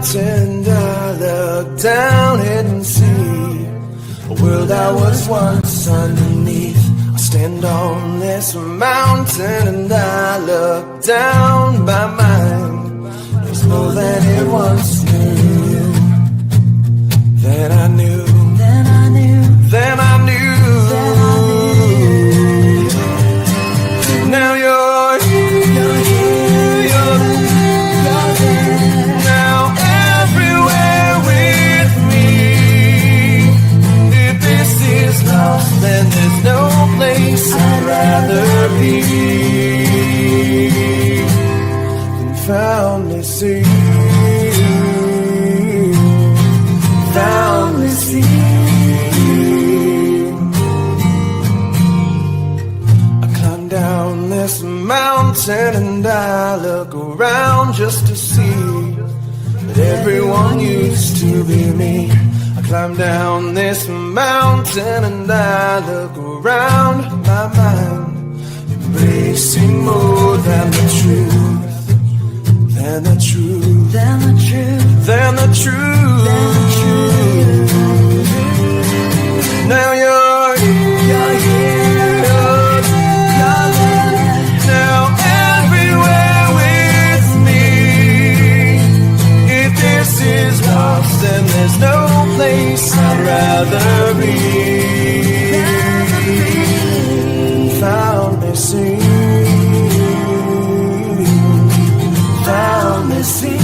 mountain, I look down and see a world I was once underneath. I stand on this mountain and I look down. My mind is more than it once knew. Then I knew. Then I knew. Then I knew. Then I knew. Now you're here. You're here. You're there. Now everywhere with me. If this is lost, then there's no place I'd rather be than foundlessly. Foundlessly. I climb down this mountain and I look around just to see that everyone used to be me. I climb down this mountain and I look around, my mind embracing more than the truth, than the truth, than the truth, than the truth, than the truth. Now you're here, you're here, you're there. Now everywhere with me. If this is lost, then there's no place I'd rather be. Found me seen, found me seen.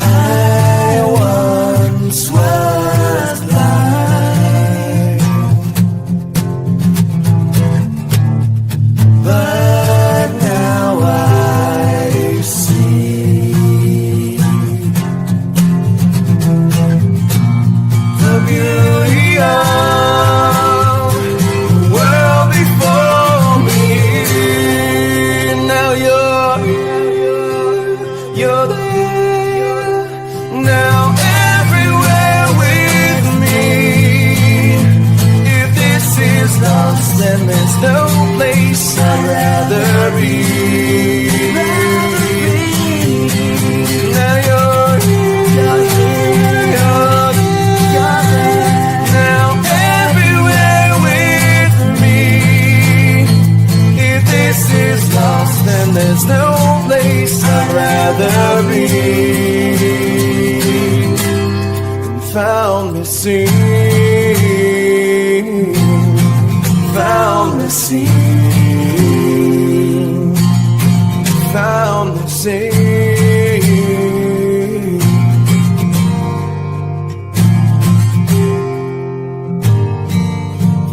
I once was blind, but now I see the beauty of the world before me. Now you're there. Now everywhere with me. If this is lost, then there's no place I'd rather be. Now you're here, you're there. Now everywhere with me. If this is lost, then there's no place I'd rather be than found me seen, found me seen, found me seen,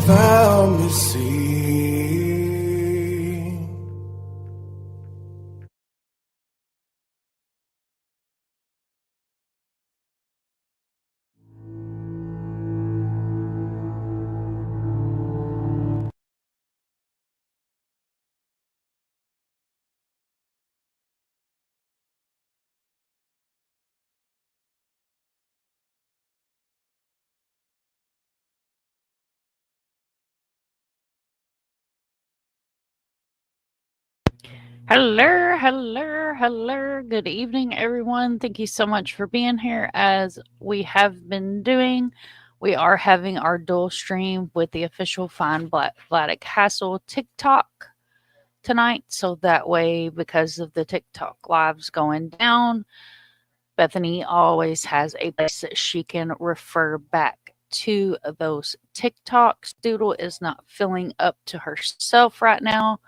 found me seen. Hello, hello, hello. Good evening, everyone. Thank you so much for being here. As we have been doing, we are having our dual stream with the official Find Vladek Hasel TikTok tonight. So that way, because of the TikTok lives going down, Bethany always has a place that she can refer back to those TikToks. Doodle is not filling up to herself right now.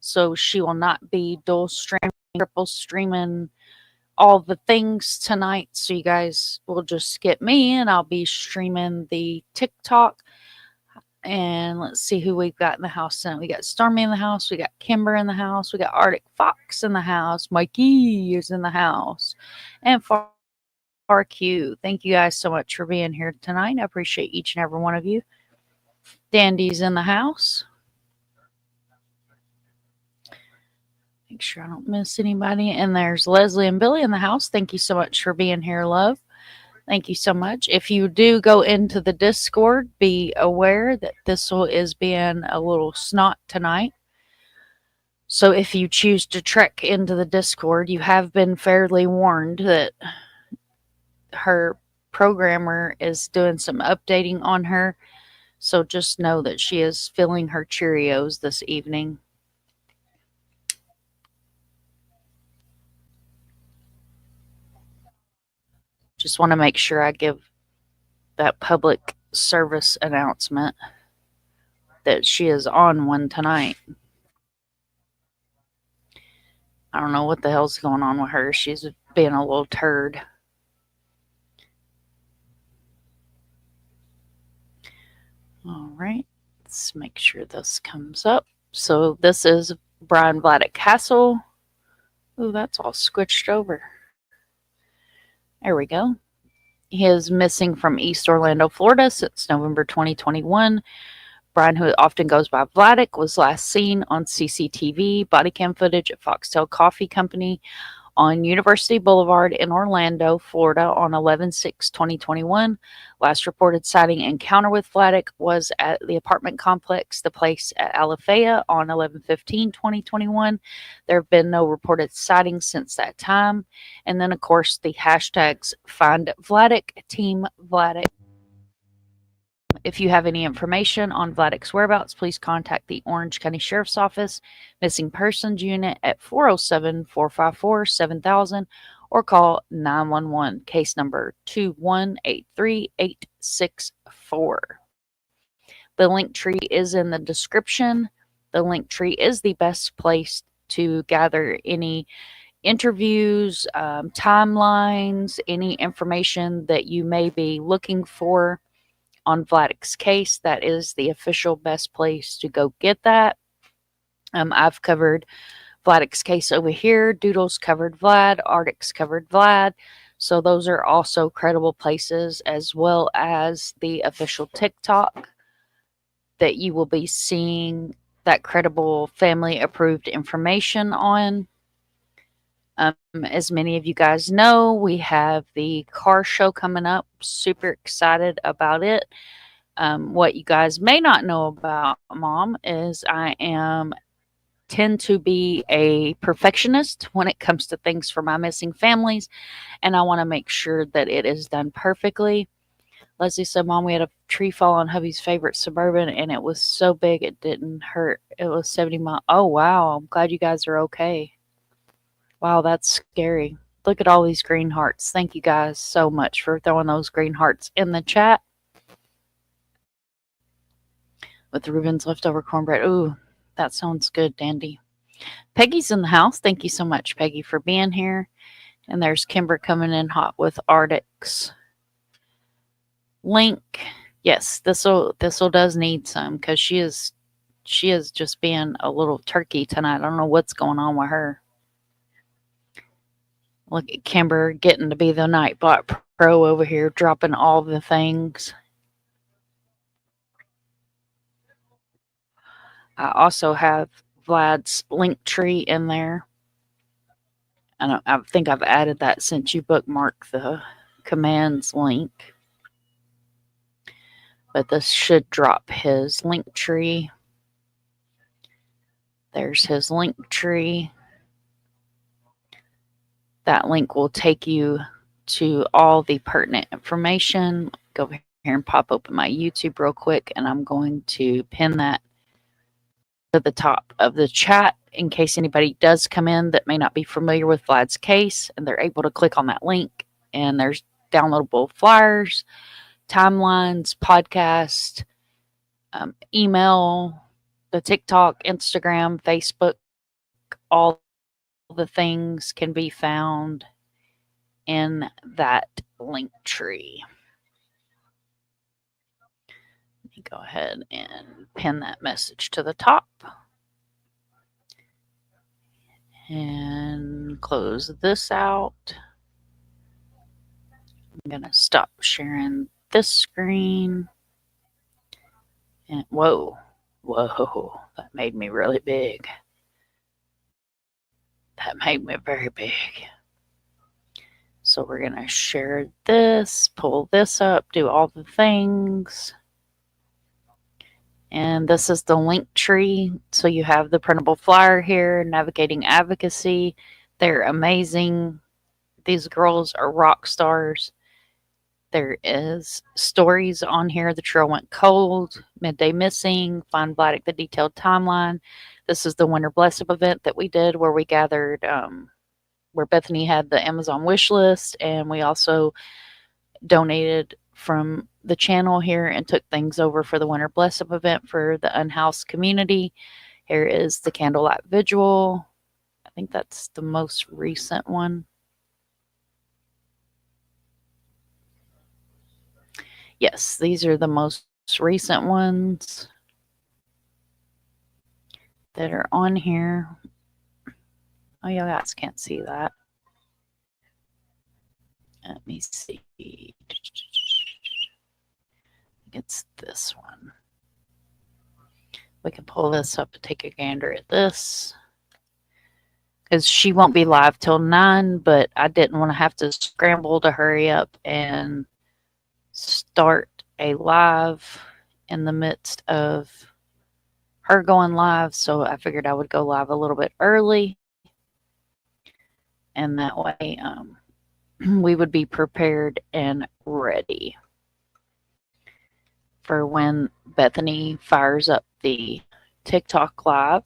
So she will not be dual streaming, triple streaming, all the things tonight. So you guys will just skip me and I'll be streaming the TikTok. And let's see who we've got in the house tonight. We got Stormy in the house. We got Kimber in the house. We got Arctic Fox in the house. Mikey is in the house. And Far Q. Thank you guys so much for being here tonight. I appreciate each and every one of you. Dandy's in the house. Make sure I don't miss anybody. And there's Leslie and Billy in the house. Thank you so much for being here, love. Thank you so much. If you do go into the Discord, be aware that Thistle is being a little snot tonight. So if you choose to trek into the Discord, you have been fairly warned that her programmer is doing some updating on her. So just know that she is filling her Cheerios this evening. Just want to make sure I give that public service announcement that she is on one tonight. I don't know what the hell's going on with her. She's being a little turd. All right, let's make sure this comes up. So this is Brian Vladek Hasel. Ooh, that's all squished over. There we go. He is missing from East Orlando, Florida since November 2021. Brian, who often goes by Vladek, was last seen on CCTV body cam footage at Foxtail Coffee Company on University Boulevard in Orlando, Florida on 11/6/2021. Last reported sighting encounter with Vladek was at the apartment complex, The Place at Alafaya on 11/15/2021. There have been no reported sightings since that time. And then, of course, the hashtags Find Vladek, Team Vladek. If you have any information on Vladek's whereabouts, please contact the Orange County Sheriff's Office Missing Persons Unit at 407-454-7000 or call 911, case number 2183864. The link tree is in the description. The link tree is the best place to gather any interviews, timelines, any information that you may be looking for on Vladek's case. That is the official best place to go get that. I've covered Vladek's case over here. Doodles covered Vlad. Arctic's covered Vlad. So those are also credible places, as well as the official TikTok that you will be seeing that credible family approved information on. As many of you guys know, we have the car show coming up. Super excited about it. What you guys may not know about Mom is I tend to be a perfectionist when it comes to things for my missing families, and I want to make sure that it is done perfectly. Leslie said, Mom, we had a tree fall on hubby's favorite Suburban, and it was so big it didn't hurt. It was 70 miles. Oh, wow. I'm glad you guys are okay. Wow, that's scary. Look at all these green hearts. Thank you guys so much for throwing those green hearts in the chat. With the Reuben's leftover cornbread. Ooh, that sounds good, Dandy. Peggy's in the house. Thank you so much, Peggy, for being here. And there's Kimber coming in hot with Arctic's link. Yes, this'll does need some because she is just being a little turkey tonight. I don't know what's going on with her. Look at Kimber getting to be the Nightbot Pro over here, dropping all the things. I also have Vlad's link tree in there. I think I've added that since you bookmark the commands link. But this should drop his link tree. There's his link tree. That link will take you to all the pertinent information. Go over here and pop open my YouTube real quick, and I'm going to pin that to the top of the chat in case anybody does come in that may not be familiar with Vlad's case, and they're able to click on that link, and there's downloadable flyers, timelines, podcast, email, the TikTok, Instagram, Facebook, all the things can be found in that link tree. Let me go ahead and pin that message to the top and close this out. I'm going to stop sharing this screen. And whoa, that made me really big. That made me very big. So we're going to share this, pull this up, do all the things. And this is the link tree. So you have the printable flyer here, Navigating Advocacy. They're amazing. These girls are rock stars. There is stories on here. The trail went cold, midday missing, find Vladek the detailed timeline. This is the Winter Bless Up event that we did where we gathered, where Bethany had the Amazon wish list, and we also donated from the channel here and took things over for the Winter Bless Up event for the unhoused community. Here is the candlelight vigil. I think that's the most recent one. Yes, these are the most recent ones that are on here. Oh, you guys can't see that. Let me see. It's this one. We can pull this up to take a gander at this. Because she won't be live till 9, but I didn't want to have to scramble to hurry up and start a live in the midst of her going live, so I figured I would go live a little bit early, and that way we would be prepared and ready for when Bethany fires up the TikTok live.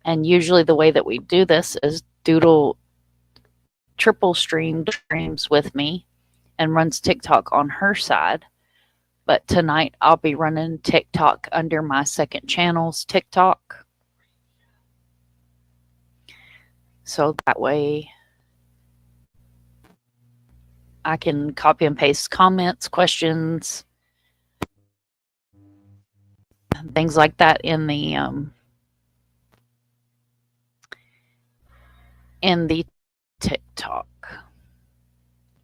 And usually the way that we do this is Doodle triple streams with me and runs TikTok on her side. But tonight I'll be running TikTok under my second channel's TikTok. So that way I can copy and paste comments, questions, things like that in the TikTok,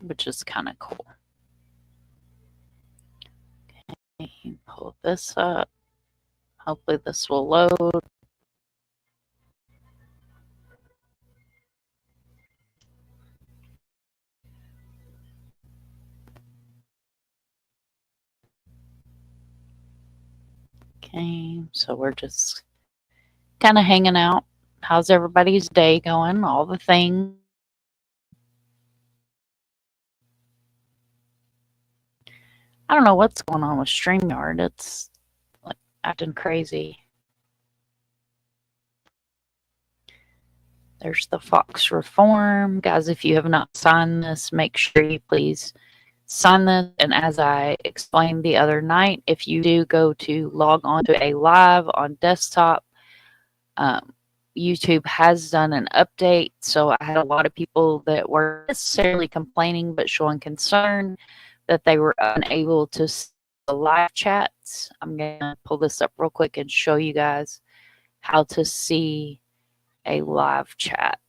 which is kind of cool. Okay, pull this up. Hopefully this will load. Okay, so we're just kind of hanging out. How's everybody's day going? All the things. I don't know what's going on with StreamYard. It's like acting crazy. There's the Fox Reform. Guys, if you have not signed this, make sure you please sign this. And as I explained the other night, if you do go to log on to a live on desktop, YouTube has done an update. So I had a lot of people that weren't necessarily complaining, but showing concern that they were unable to see the live chats. I'm going to pull this up real quick and show you guys how to see a live chat.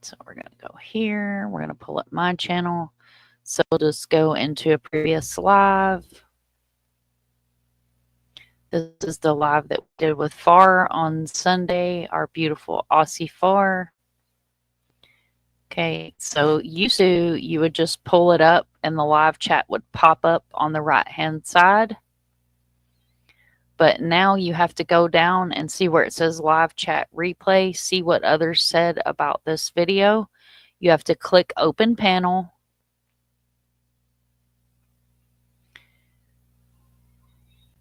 So we're going to go here. We're going to pull up my channel. So we'll just go into a previous live. This is the live that we did with Far on Sunday, our beautiful Aussie Far. Okay, so used to you would just pull it up and the live chat would pop up on the right-hand side. But now you have to go down and see where it says live chat replay, see what others said about this video. You have to click open panel.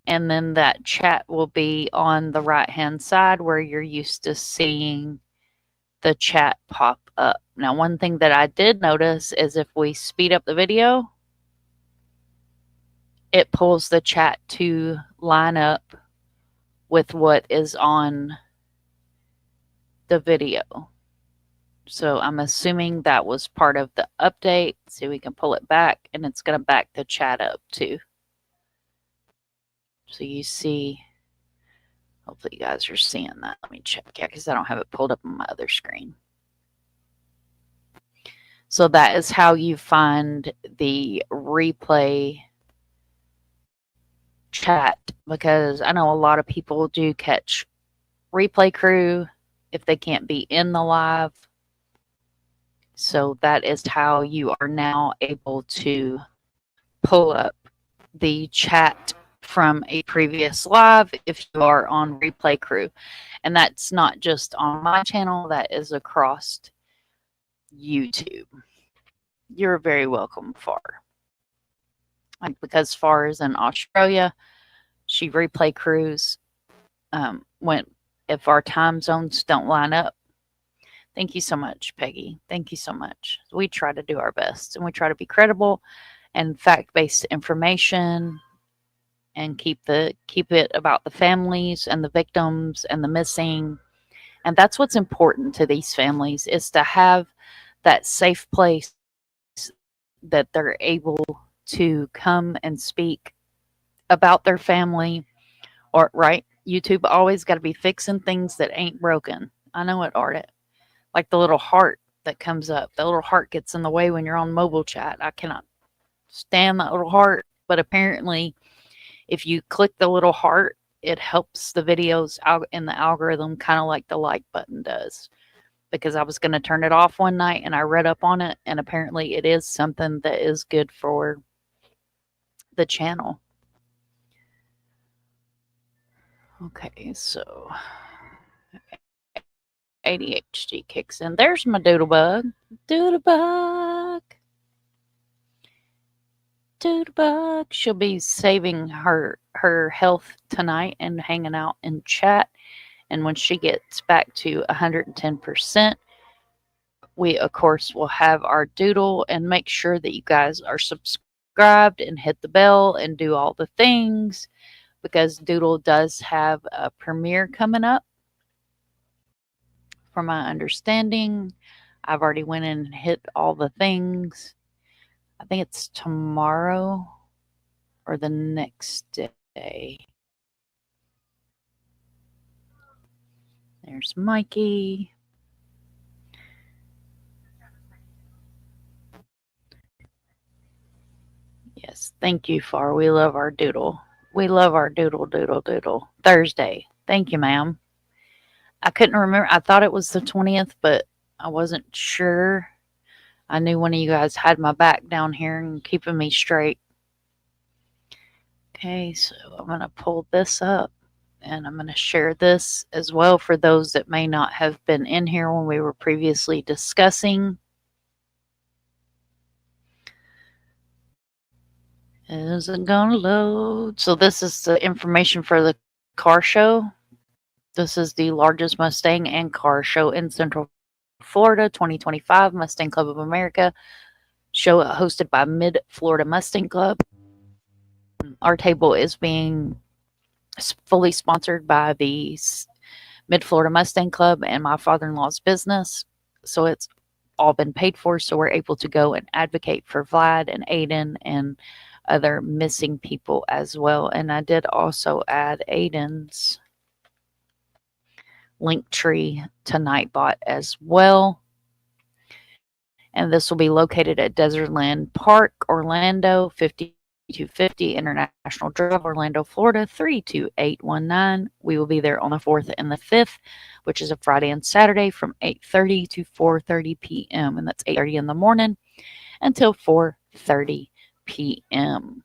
And then that chat will be on the right-hand side where you're used to seeing the chat pop up. Now, one thing that I did notice is if we speed up the video, it pulls the chat to line up with what is on the video. So I'm assuming that was part of the update. So we can pull it back and it's going to back the chat up too. So you see, hopefully you guys are seeing that. Let me check, yeah, because I don't have it pulled up on my other screen. So that is how you find the replay chat, because I know a lot of people do catch replay crew if they can't be in the live. So that is how you are now able to pull up the chat from a previous live if you are on Replay Crew. And that's not just on my channel, that is across YouTube. You're very welcome, Far. Like, because Far is in Australia, she Replay Crews when if our time zones don't line up. Thank you so much, Peggy. Thank you so much. We try to do our best, and we try to be credible and fact-based information, and keep it about the families and the victims and the missing. And that's what's important to these families, is to have that safe place that they're able to come and speak about their family. Or right, YouTube always got to be fixing things that ain't broken. I know it, Art. Like the little heart that comes up. The little heart gets in the way when you're on mobile chat. I cannot stand that little heart. But apparently, if you click the little heart, it helps the videos out in the algorithm, kind of like the like button does. Because I was going to turn it off one night and I read up on it, and apparently it is something that is good for the channel. Okay, so ADHD kicks in. There's my doodlebug. Doodlebug. Doodlebug. She'll be saving her health tonight and hanging out in chat. And when she gets back to 110%, we, of course, will have our doodle, and make sure that you guys are subscribed and hit the bell and do all the things, because Doodle does have a premiere coming up. From my understanding, I've already went in and hit all the things. I think it's tomorrow or the next day. There's Mikey. Yes, thank you, Far. We love our doodle. We love our doodle, doodle, doodle. Thursday. Thank you, ma'am. I couldn't remember. I thought it was the 20th, but I wasn't sure. I knew one of you guys had my back down here and keeping me straight. Okay, so I'm going to pull this up, and I'm going to share this as well for those that may not have been in here when we were previously discussing. Is it going to load? So this is the information for the car show. This is the largest Mustang and car show in Central Florida, 2025 Mustang Club of America show hosted by Mid-Florida Mustang Club. Our table is being fully sponsored by the Mid-Florida Mustang Club and my father-in-law's business. So it's all been paid for, so we're able to go and advocate for Vlad and Aiden and other missing people as well. And I did also add Aiden's link tree to Nightbot as well. And this will be located at Desertland Park, Orlando, 5250 International Drive, Orlando, Florida, 32819. We will be there on the 4th and the 5th, which is a Friday and Saturday, from 8:30 to 4:30 p.m. And that's 8:30 in the morning until 4:30 p.m.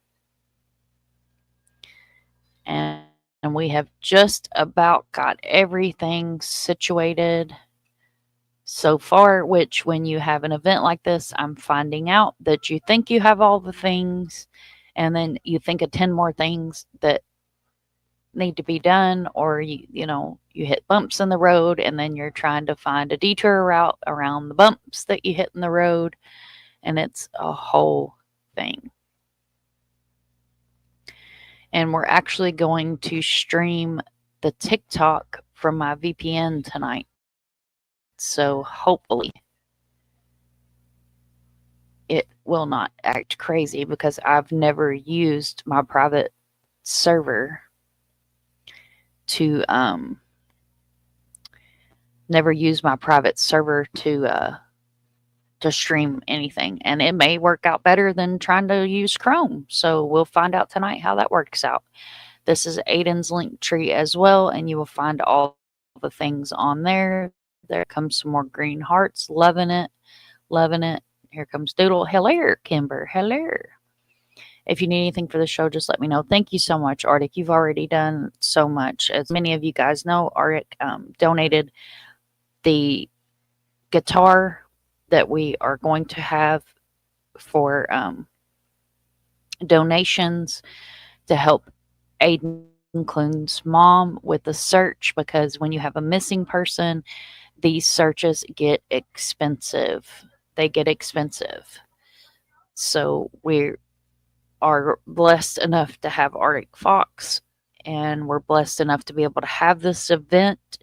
And we have just about got everything situated so far, which when you have an event like this, I'm finding out that you think you have all the things, and then you think of 10 more things that need to be done, or you hit bumps in the road, and then you're trying to find a detour route around the bumps that you hit in the road, and it's a whole thing. And we're actually going to stream the TikTok from my VPN tonight. So hopefully it will not act crazy, because I've never used my private server to stream anything, and it may work out better than trying to use Chrome. So we'll find out tonight how that works out. This is Aiden's link tree as well, and you will find all the things on there. There comes some more green hearts. Loving it. Loving it. Here comes Doodle. Hello, Kimber. Hello. If you need anything for the show, just let me know. Thank you so much, Arctic. You've already done so much. As many of you guys know, Arctic donated the guitar that we are going to have for donations to help Aiden Clune's mom with the search, because when you have a missing person, these searches get expensive. They get expensive. So we are blessed enough to have Arctic Fox, and we're blessed enough to be able to have this event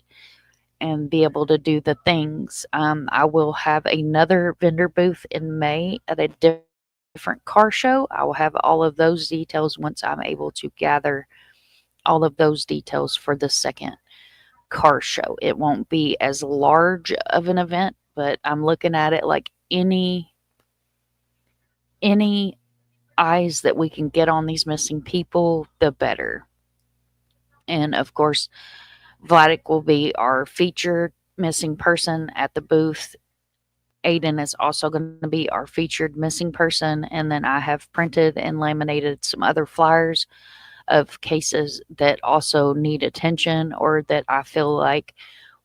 and be able to do the things. I will have another vendor booth in May at a different car show. I will have all of those details once I'm able to gather all of those details for the second car show. It won't be as large of an event, but I'm looking at it like any eyes that we can get on these missing people, the better. And of course, Vladek will be our featured missing person at the booth. Aiden is also going to be our featured missing person. And then I have printed and laminated some other flyers of cases that also need attention or that I feel like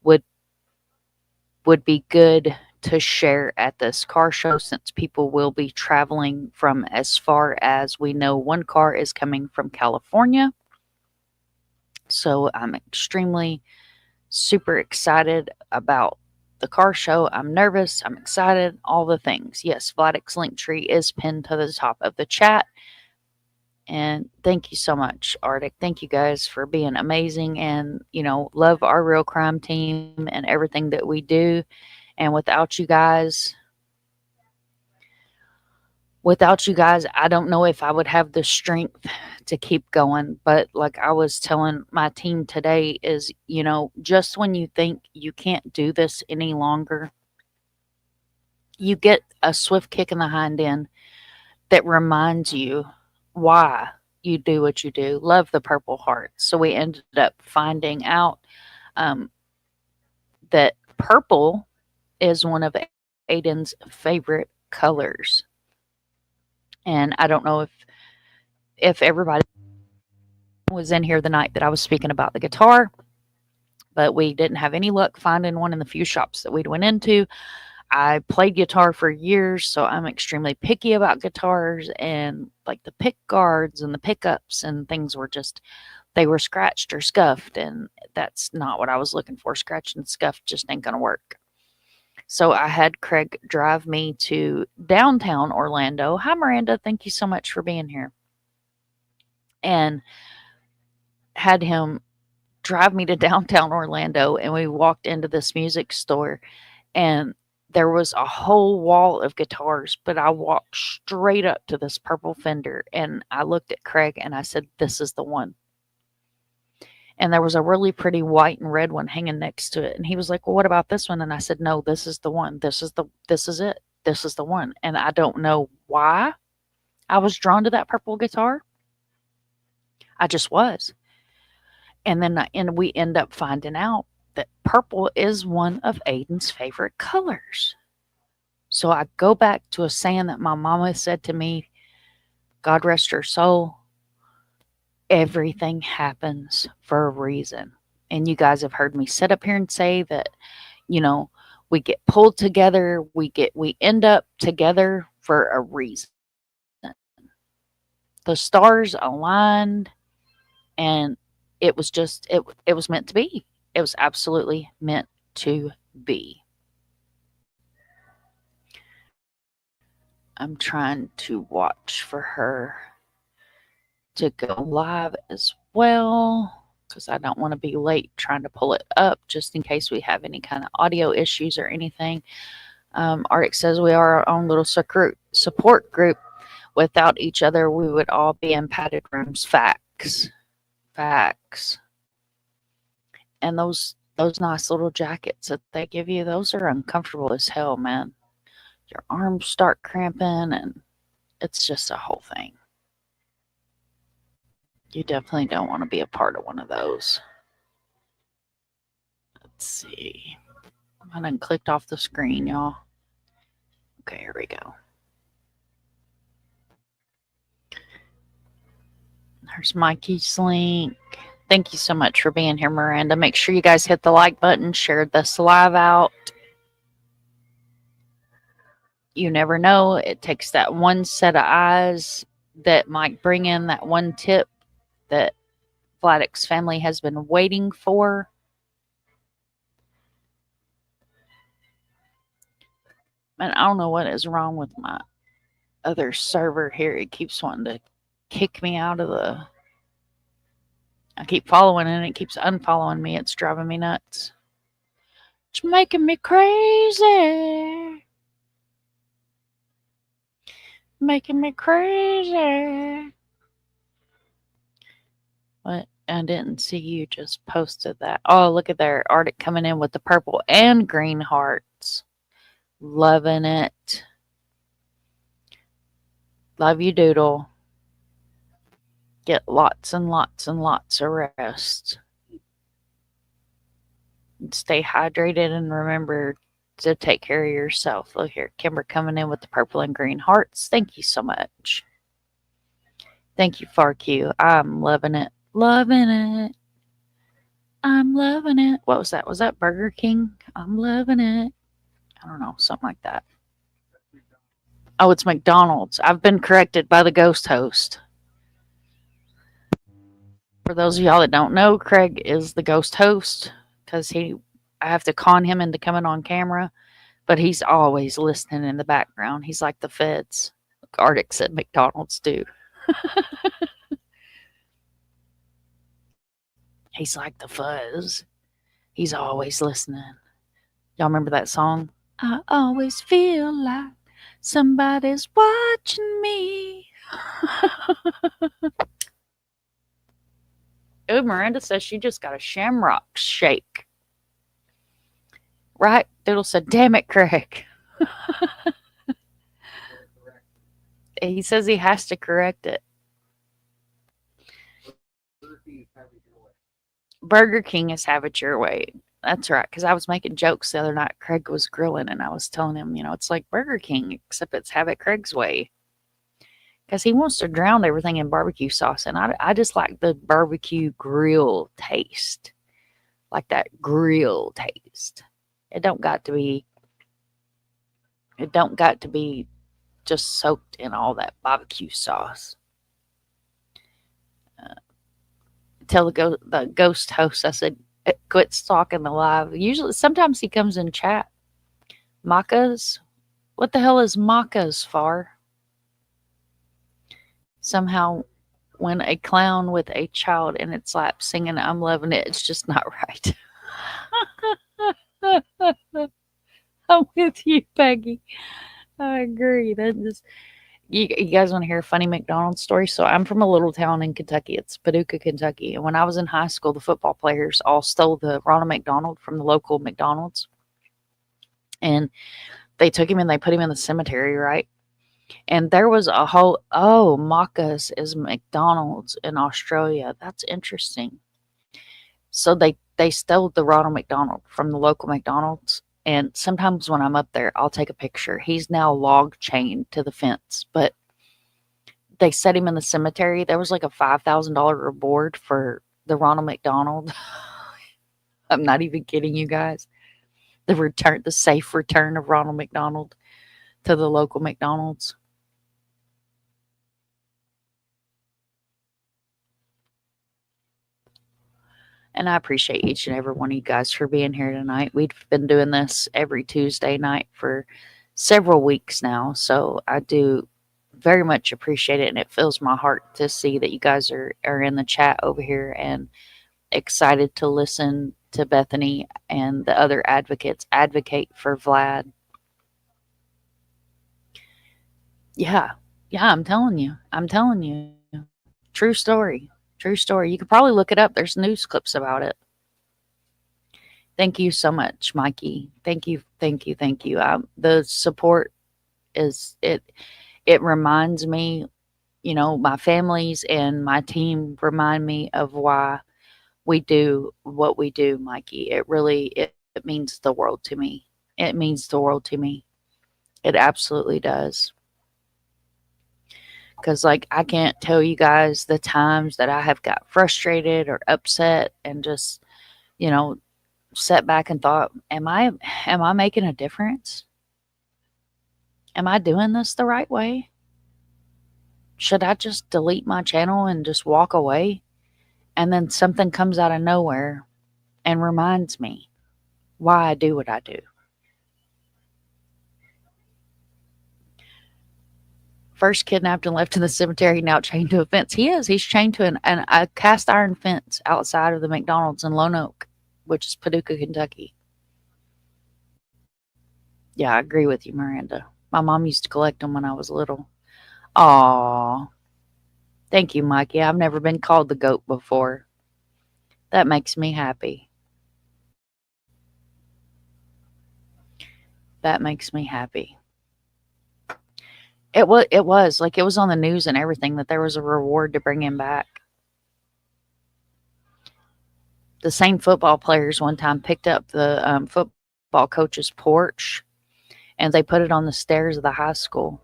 would would be good to share at this car show, since people will be traveling from as far as, we know one car is coming from California. So I'm extremely super excited about the car show. I'm nervous, I'm excited, all the things. Yes, Vladek's link tree is pinned to the top of the chat. And thank you so much, Arctic. Thank you guys for being amazing, and love our real crime team and everything that we do. And without you guys, I don't know if I would have the strength to keep going. But like I was telling my team today, is just when you think you can't do this any longer, you get a swift kick in the hind end that reminds you why you do what you do. Love the Purple Heart. So we ended up finding out that purple is one of Aiden's favorite colors. And I don't know if everybody was in here the night that I was speaking about the guitar, but we didn't have any luck finding one in the few shops that we'd went into. I played guitar for years, so I'm extremely picky about guitars, and like the pick guards and the pickups and things they were scratched or scuffed, and that's not what I was looking for. Scratched and scuffed just ain't gonna work. So I had Craig drive me to downtown Orlando. Hi, Miranda. Thank you so much for being here. And had him drive me to downtown Orlando, and we walked into this music store, and there was a whole wall of guitars, but I walked straight up to this purple Fender, and I looked at Craig and I said, "This is the one." And there was a really pretty white and red one hanging next to it. And he was like, "Well, what about this one?" And I said, "No, this is the one. This is it. This is the one." And I don't know why I was drawn to that purple guitar. I just was. And then we end up finding out that purple is one of Aiden's favorite colors. So I go back to a saying that my mama said to me, God rest her soul, everything happens for a reason. And you guys have heard me sit up here and say that, we get pulled together, we end up together for a reason. The stars aligned, and it was just it was meant to be. It was absolutely meant to be. I'm trying to watch for her to go live as well, because I don't want to be late trying to pull it up, just in case we have any kind of audio issues or anything. Arctic says we are our own little support group. Without each other, we would all be in padded rooms. Facts. And those nice little jackets that they give you, those are uncomfortable as hell, man. Your arms start cramping, and it's just a whole thing. You definitely don't want to be a part of one of those. Let's see. I done clicked off the screen, y'all. Okay, here we go. There's Mikey's link. Thank you so much for being here, Miranda. Make sure you guys hit the like button, share this live out. You never know. It takes that one set of eyes that might bring in that one tip that Vladek's family has been waiting for. And I don't know what is wrong with my other server here. It keeps wanting to kick me out of the. I keep following it and it keeps unfollowing me. It's driving me nuts. It's making me crazy. Making me crazy. What? I didn't see you just posted that. Oh, look at there. Arctic coming in with the purple and green hearts. Loving it. Love you, Doodle. Get lots and lots and lots of rest. Stay hydrated and remember to take care of yourself. Look here. Kimber coming in with the purple and green hearts. Thank you so much. Thank you, FarQ. I'm loving it. Loving it. I'm loving it. What was that? Was that Burger King? I'm loving it. I don't know. Something like that. Oh, it's McDonald's. I've been corrected by the ghost host. For those of y'all that don't know, Craig is the ghost host because I have to con him into coming on camera, but he's always listening in the background. He's like the feds. Arctic said McDonald's do. He's like the fuzz. He's always listening. Y'all remember that song? I always feel like somebody's watching me. Oh, Miranda says she just got a shamrock shake. Right? Doodle said, damn it, Craig. He says he has to correct it. Burger King is have it your way. That's right. Because I was making jokes the other night. Craig was grilling, and I was telling him, it's like Burger King, except it's have it Craig's way. Because he wants to drown everything in barbecue sauce, and I just like the barbecue grill taste, like that grill taste. It don't got to be just soaked in all that barbecue sauce. Tell the ghost host, I said, quit stalking the live. Usually, sometimes he comes in chat. Macas? What the hell is macas for? Somehow, when a clown with a child in its lap singing I'm loving it, it's just not right. I'm with you, Peggy. I agree. That just you guys want to hear a funny McDonald's story? So I'm from a little town in Kentucky. It's Paducah, Kentucky. And when I was in high school, the football players all stole the Ronald McDonald from the local McDonald's. And they took him and they put him in the cemetery, right? And there was a whole, Macca's is McDonald's in Australia. That's interesting. So they stole the Ronald McDonald from the local McDonald's. And sometimes when I'm up there, I'll take a picture. He's now log chained to the fence, but they set him in the cemetery. There was like a $5,000 reward for the Ronald McDonald. I'm not even kidding you guys. The safe return of Ronald McDonald to the local McDonald's. And I appreciate each and every one of you guys for being here tonight. We've been doing this every Tuesday night for several weeks now. So I do very much appreciate it. And it fills my heart to see that you guys are in the chat over here and excited to listen to Bethany and the other advocates advocate for Vlad. Yeah, I'm telling you. True story. True story. You could probably look it up. There's news clips about it. Thank you so much, Mikey. Thank you. The support is it reminds me, my families and my team remind me of why we do what we do, Mikey. It really it means the world to me. It means the world to me. It absolutely does. Because, like, I can't tell you guys the times that I have got frustrated or upset and just, you know, sat back and thought, am I making a difference? Am I doing this the right way? Should I just delete my channel and just walk away? And then something comes out of nowhere and reminds me why I do what I do. First kidnapped and left in the cemetery, now chained to a fence. He is. He's chained to a cast iron fence outside of the McDonald's in Lone Oak, which is Paducah, Kentucky. Yeah, I agree with you, Miranda. My mom used to collect them when I was little. Aw. Thank you, Mikey. I've never been called the goat before. That makes me happy. That makes me happy. It was like it was on the news and everything that there was a reward to bring him back. The same football players one time picked up the football coach's porch and they put it on the stairs of the high school.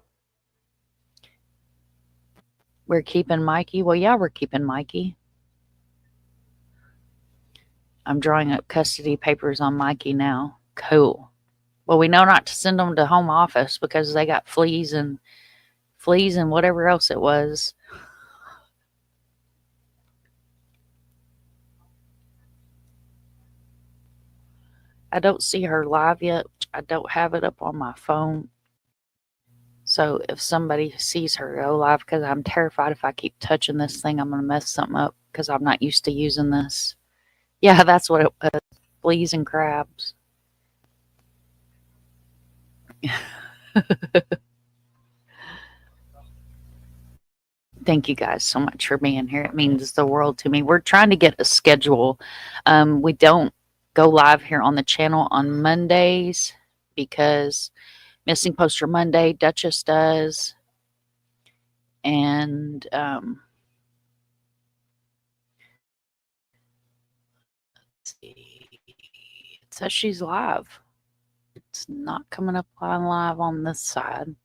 We're keeping Mikey. Well, yeah, we're keeping Mikey. I'm drawing up custody papers on Mikey now. Cool. Well, we know not to send them to home office because they got fleas and whatever else it was. I don't see her live yet. I don't have it up on my phone. So if somebody sees her go live, because I'm terrified if I keep touching this thing, I'm going to mess something up because I'm not used to using this. Yeah, that's what it was. Fleas and crabs. Thank you guys so much for being here. It means the world to me. We're trying to get a schedule. We don't go live here on the channel on Mondays because Missing Poster Monday, Duchess does. And let's see. It says she's live. It's not coming up on live on this side.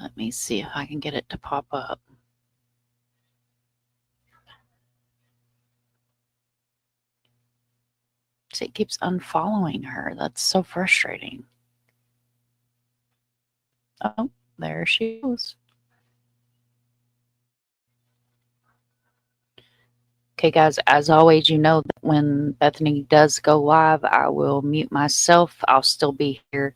Let me see if I can get it to pop up. See, it keeps unfollowing her. That's so frustrating. Oh, there she goes. Okay, guys, as always, you know that when Bethany does go live, I will mute myself. I'll still be here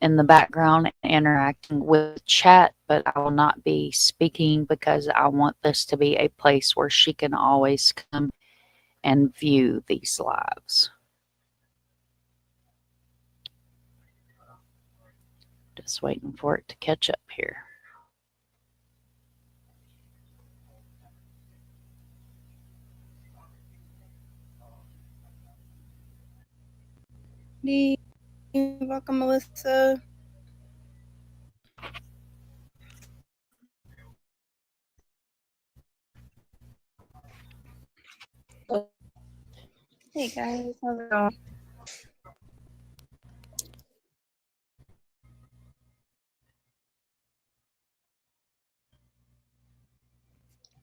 in the background interacting with chat, but I will not be speaking because I want this to be a place where she can always come and view these lives. Just waiting for it to catch up here. Welcome, Melissa. Hey guys, how's it going?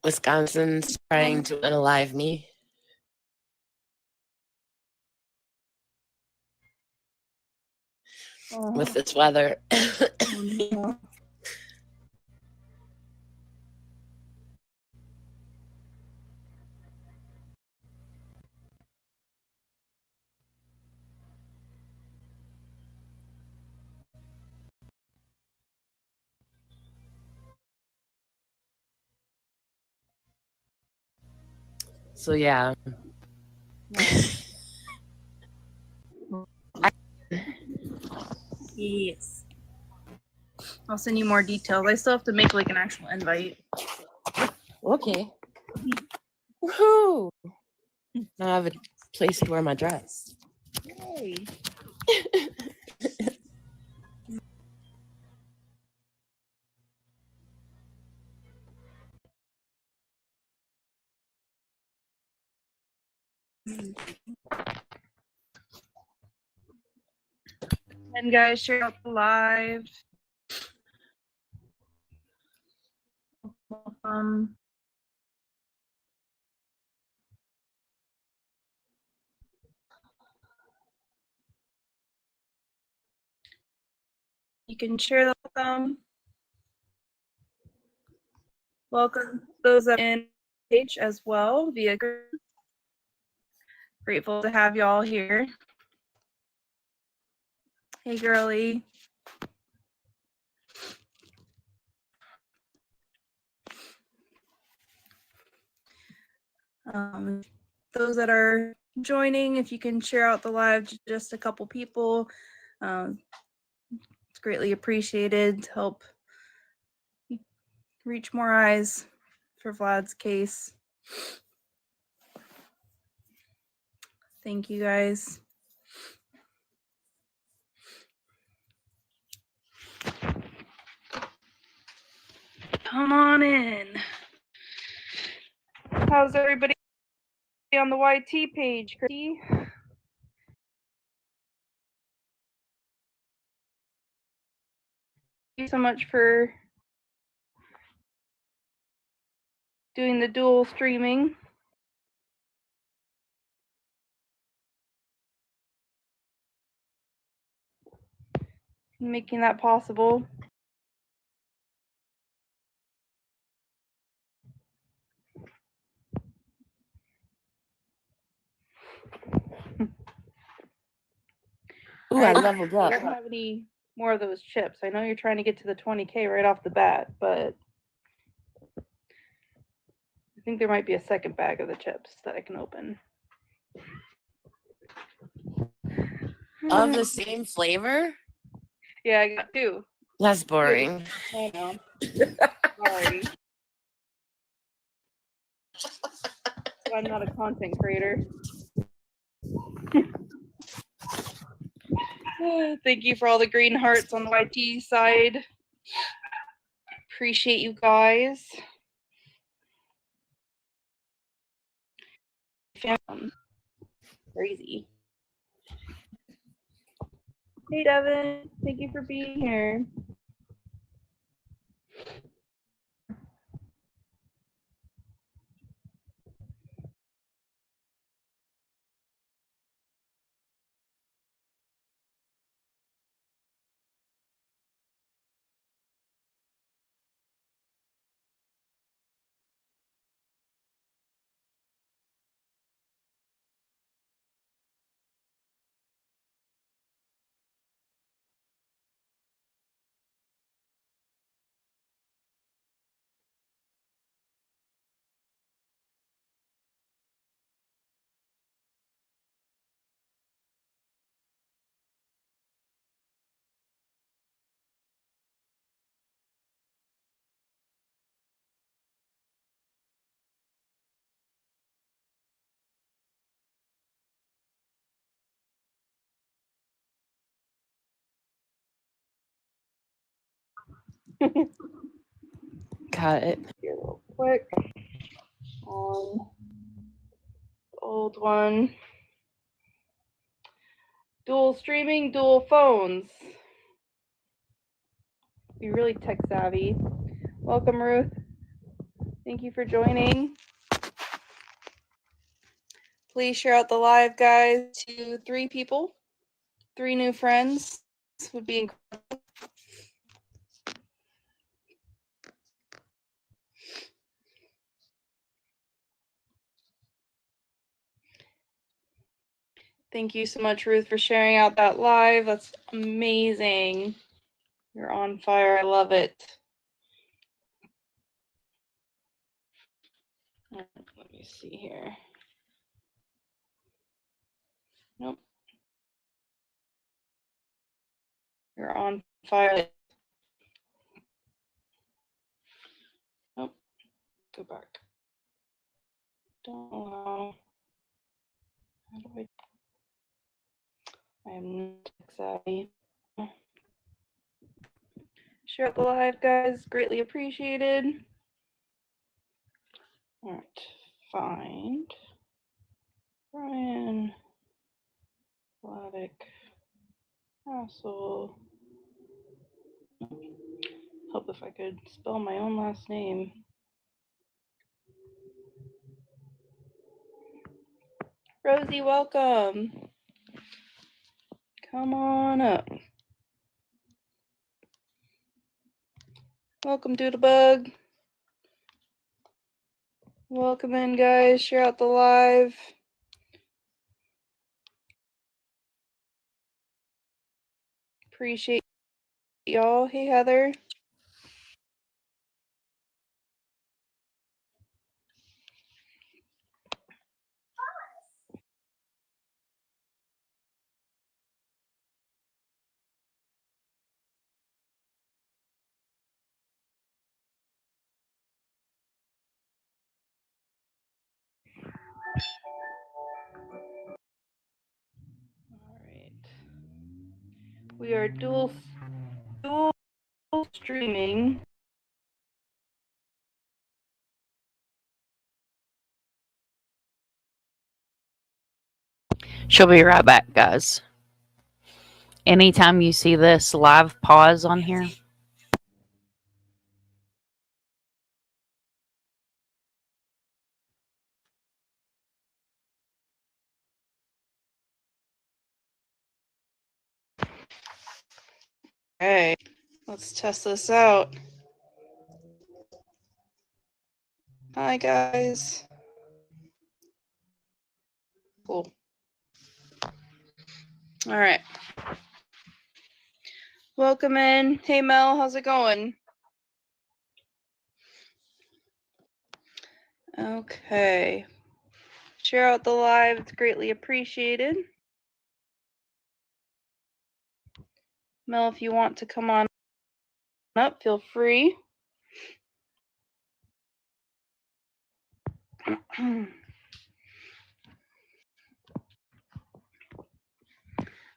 Wisconsin's trying to unalive me. With this weather. So yeah. Yes. I'll send you more details. I still have to make like an actual invite. Okay. Woohoo! Now I have a place to wear my dress. Yay. And guys, share out the live. You can share that with them. Welcome those that are in page as well via group. Grateful to have y'all here. Hey, girly. Those that are joining, if you can share out the live to just a couple people, it's greatly appreciated to help reach more eyes for Vlad's case. Thank you guys. Come on in. How's everybody on the YT page, Christy? Thank you so much for doing the dual streaming. Making that possible. Ooh, I leveled I up. don't have any more of those chips. I know you're trying to get to the 20K right off the bat, but I think there might be a second bag of the chips that I can open. Of the same flavor? Yeah, I got two. That's boring. I know. Sorry. I'm not a content creator. Thank you for all the green hearts on the YT side. Appreciate you guys. Crazy. Hey Devin, thank you for being here. Got it. Here real quick on the old one. Dual streaming, dual phones. Be really tech savvy. Welcome, Ruth. Thank you for joining. Please share out the live, guys, to 3 people. 3 new friends. This would be incredible. Thank you so much, Ruth, for sharing out that live. That's amazing. You're on fire. I love it. Let me see here. Nope. You're on fire. Nope. Go back. Don't allow. How do I am not savvy. Share out the live, guys. Greatly appreciated. All right. Find Brian, Vladek, Hasel. Hope if I could spell my own last name. Rosie, welcome. Come on up. Welcome, Doodlebug. Welcome in, guys. Share out the live. Appreciate y'all. Hey, Heather. All right. We are dual streaming. She'll be right back, guys. Anytime you see this live pause on here, Okay, let's test this out. Hi, guys. Cool. All right. Welcome in. Hey, Mel, how's it going? Okay. Share out the live. It's greatly appreciated. Mel, if you want to come on up, feel free.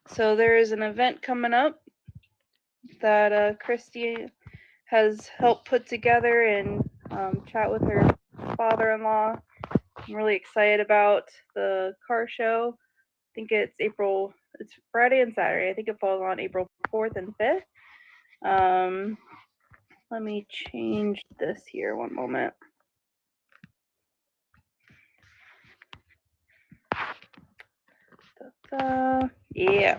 So there is an event coming up that Christy has helped put together and chat with her father-in-law. I'm really excited about the car show. I think it's Friday and Saturday. I think it falls on April 4th and 5th. Let me change this here one moment. Yeah.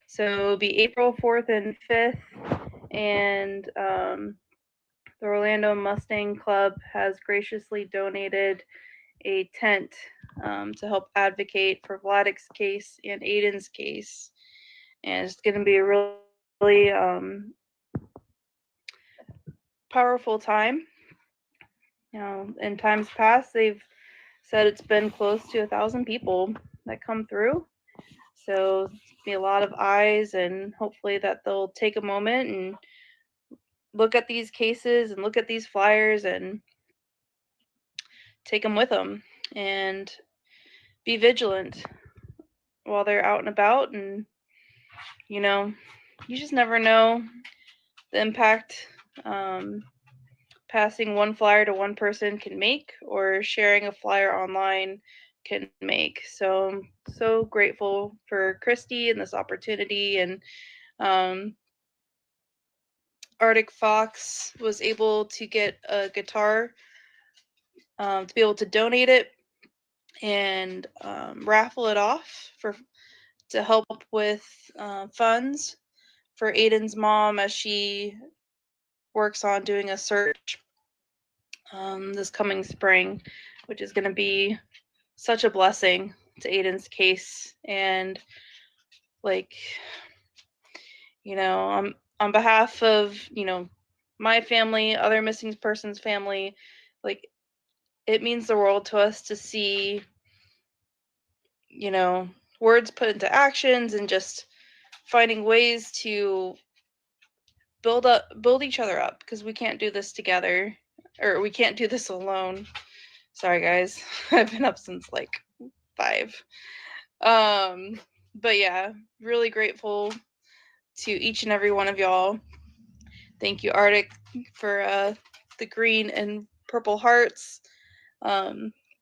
So it'll be April 4th and 5th, and the Orlando Mustang Club has graciously donated a tent to help advocate for Vladek's case and Aiden's case. And it's going to be a really powerful time. You know, in times past, they've said it's been close to 1,000 people that come through. So be a lot of eyes, and hopefully that they'll take a moment and look at these cases and look at these flyers and take them with them and be vigilant while they're out and about. And you know, you just never know the impact passing one flyer to one person can make, or sharing a flyer online can make. So I'm so grateful for Christy and this opportunity. And Arctic Fox was able to get a guitar to be able to donate it and raffle it off to help with funds for Aiden's mom as she works on doing a search this coming spring, which is going to be such a blessing to Aiden's case. And like, you know, on behalf of, you know, my family, other missing persons family, like, it means the world to us to see, you know, words put into actions and just finding ways to build each other up, because we can't do this together, or we can't do this alone. Sorry, guys. I've been up since like 5. But yeah, really grateful to each and every one of y'all. Thank you, Arctic, for the green and purple hearts.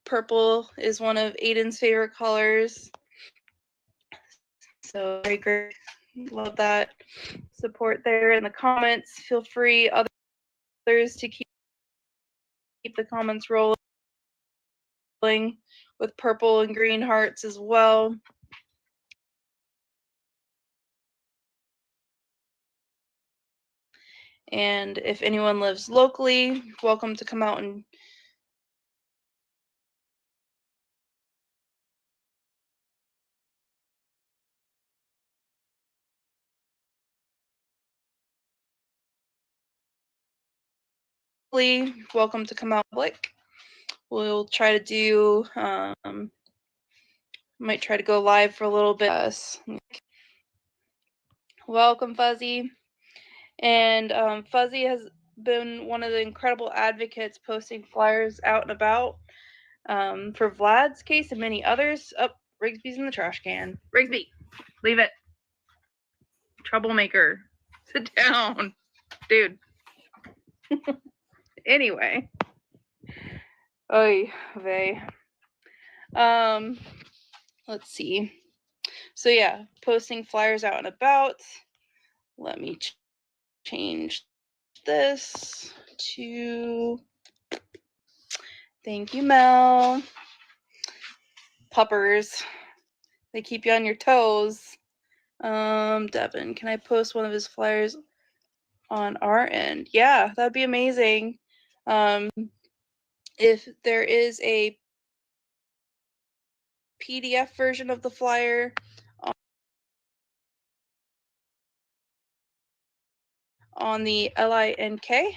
Purple is one of Aiden's favorite colors. So very great. Love that support there in the comments. Feel free others to keep the comments rolling with purple and green hearts as well. And if anyone lives locally, welcome to come out and welcome to come out public. We'll try to do might try to go live for a little bit. Welcome, Fuzzy. And Fuzzy has been one of the incredible advocates posting flyers out and about for Vlad's case and many others. Oh, Rigsby's in the trash can. Rigsby, leave it. Troublemaker. Sit down, dude. Anyway. Oy vey. Let's see. So yeah, posting flyers out and about. Let me change this to, thank you, Mel. Puppers, they keep you on your toes. Devin, can I post one of his flyers on our end? Yeah, that'd be amazing. If there is a PDF version of the flyer on the LINKTRE.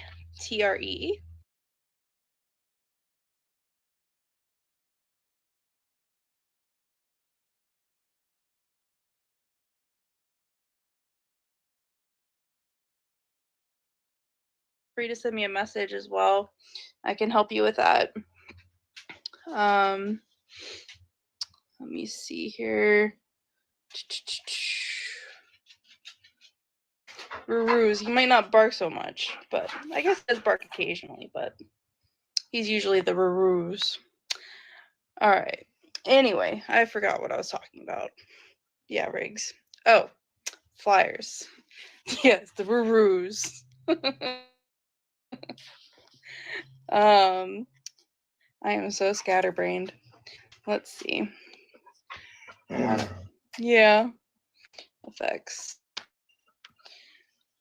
Free to send me a message as well. I can help you with that. Let me see here. Rurus, he might not bark so much, but I guess he does bark occasionally, but he's usually the Rurus. All right. Anyway, I forgot what I was talking about. Yeah, Riggs. Oh, flyers. Yes, the Rurus. I am so scatterbrained. Let's see. Yeah. Effects.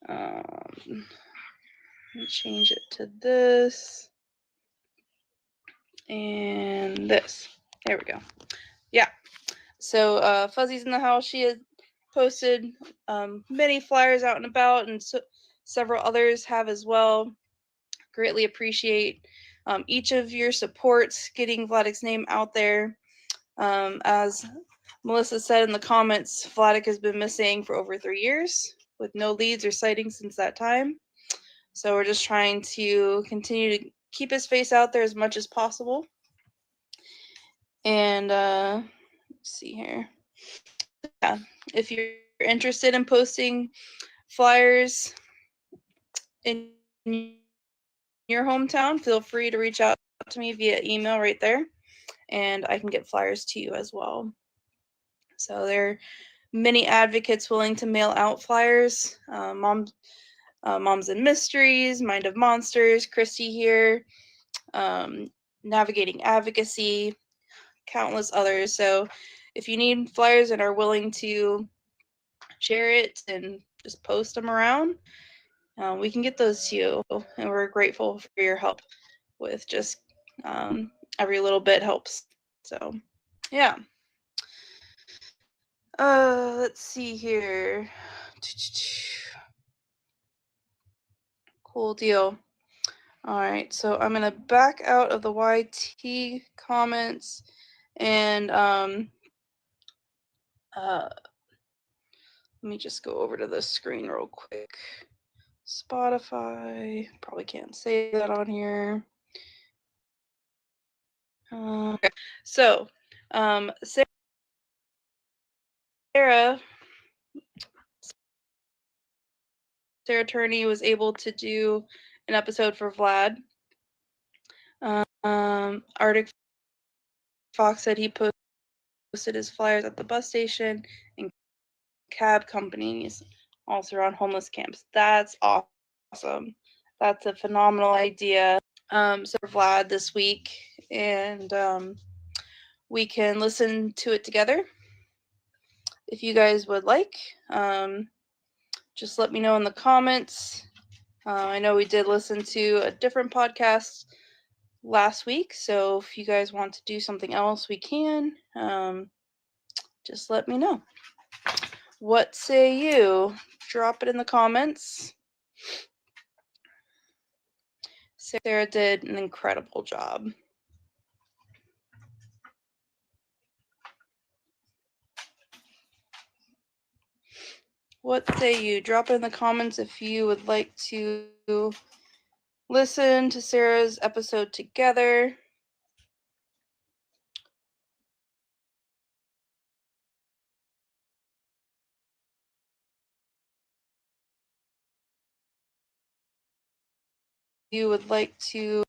Let me change it to this. And this. There we go. Yeah. So Fuzzy's in the house. She has posted many flyers out and about, and several others have as well. Greatly appreciate each of your supports getting Vladek's name out there. As Melissa said in the comments, Vladek has been missing for over 3 years with no leads or sightings since that time. So we're just trying to continue to keep his face out there as much as possible. And let's see here. Yeah, if you're interested in posting flyers in your hometown, feel free to reach out to me via email right there, and I can get flyers to you as well. So there are many advocates willing to mail out flyers. Moms and Mysteries, Mind of Monsters, Christy here, Navigating Advocacy, countless others. So if you need flyers and are willing to share it and just post them around, we can get those to you. And we're grateful for your help with just every little bit helps. So yeah. Let's see here. Cool deal. All right, so I'm gonna back out of the YT comments and let me just go over to the screen real quick. Spotify, probably can't say that on here. Okay. So Sarah Turney was able to do an episode for Vlad. Arctic Fox said he posted his flyers at the bus station and cab companies also run homeless camps. That's awesome. That's a phenomenal idea. So Vlad this week, and we can listen to it together if you guys would like. Just let me know in the comments. I know we did listen to a different podcast last week, so if you guys want to do something else, we can. Just let me know. What say you? Drop it in the comments. Sarah did an incredible job. What say you? Drop it in the comments if you would like to listen to Sarah's episode together. You would like to.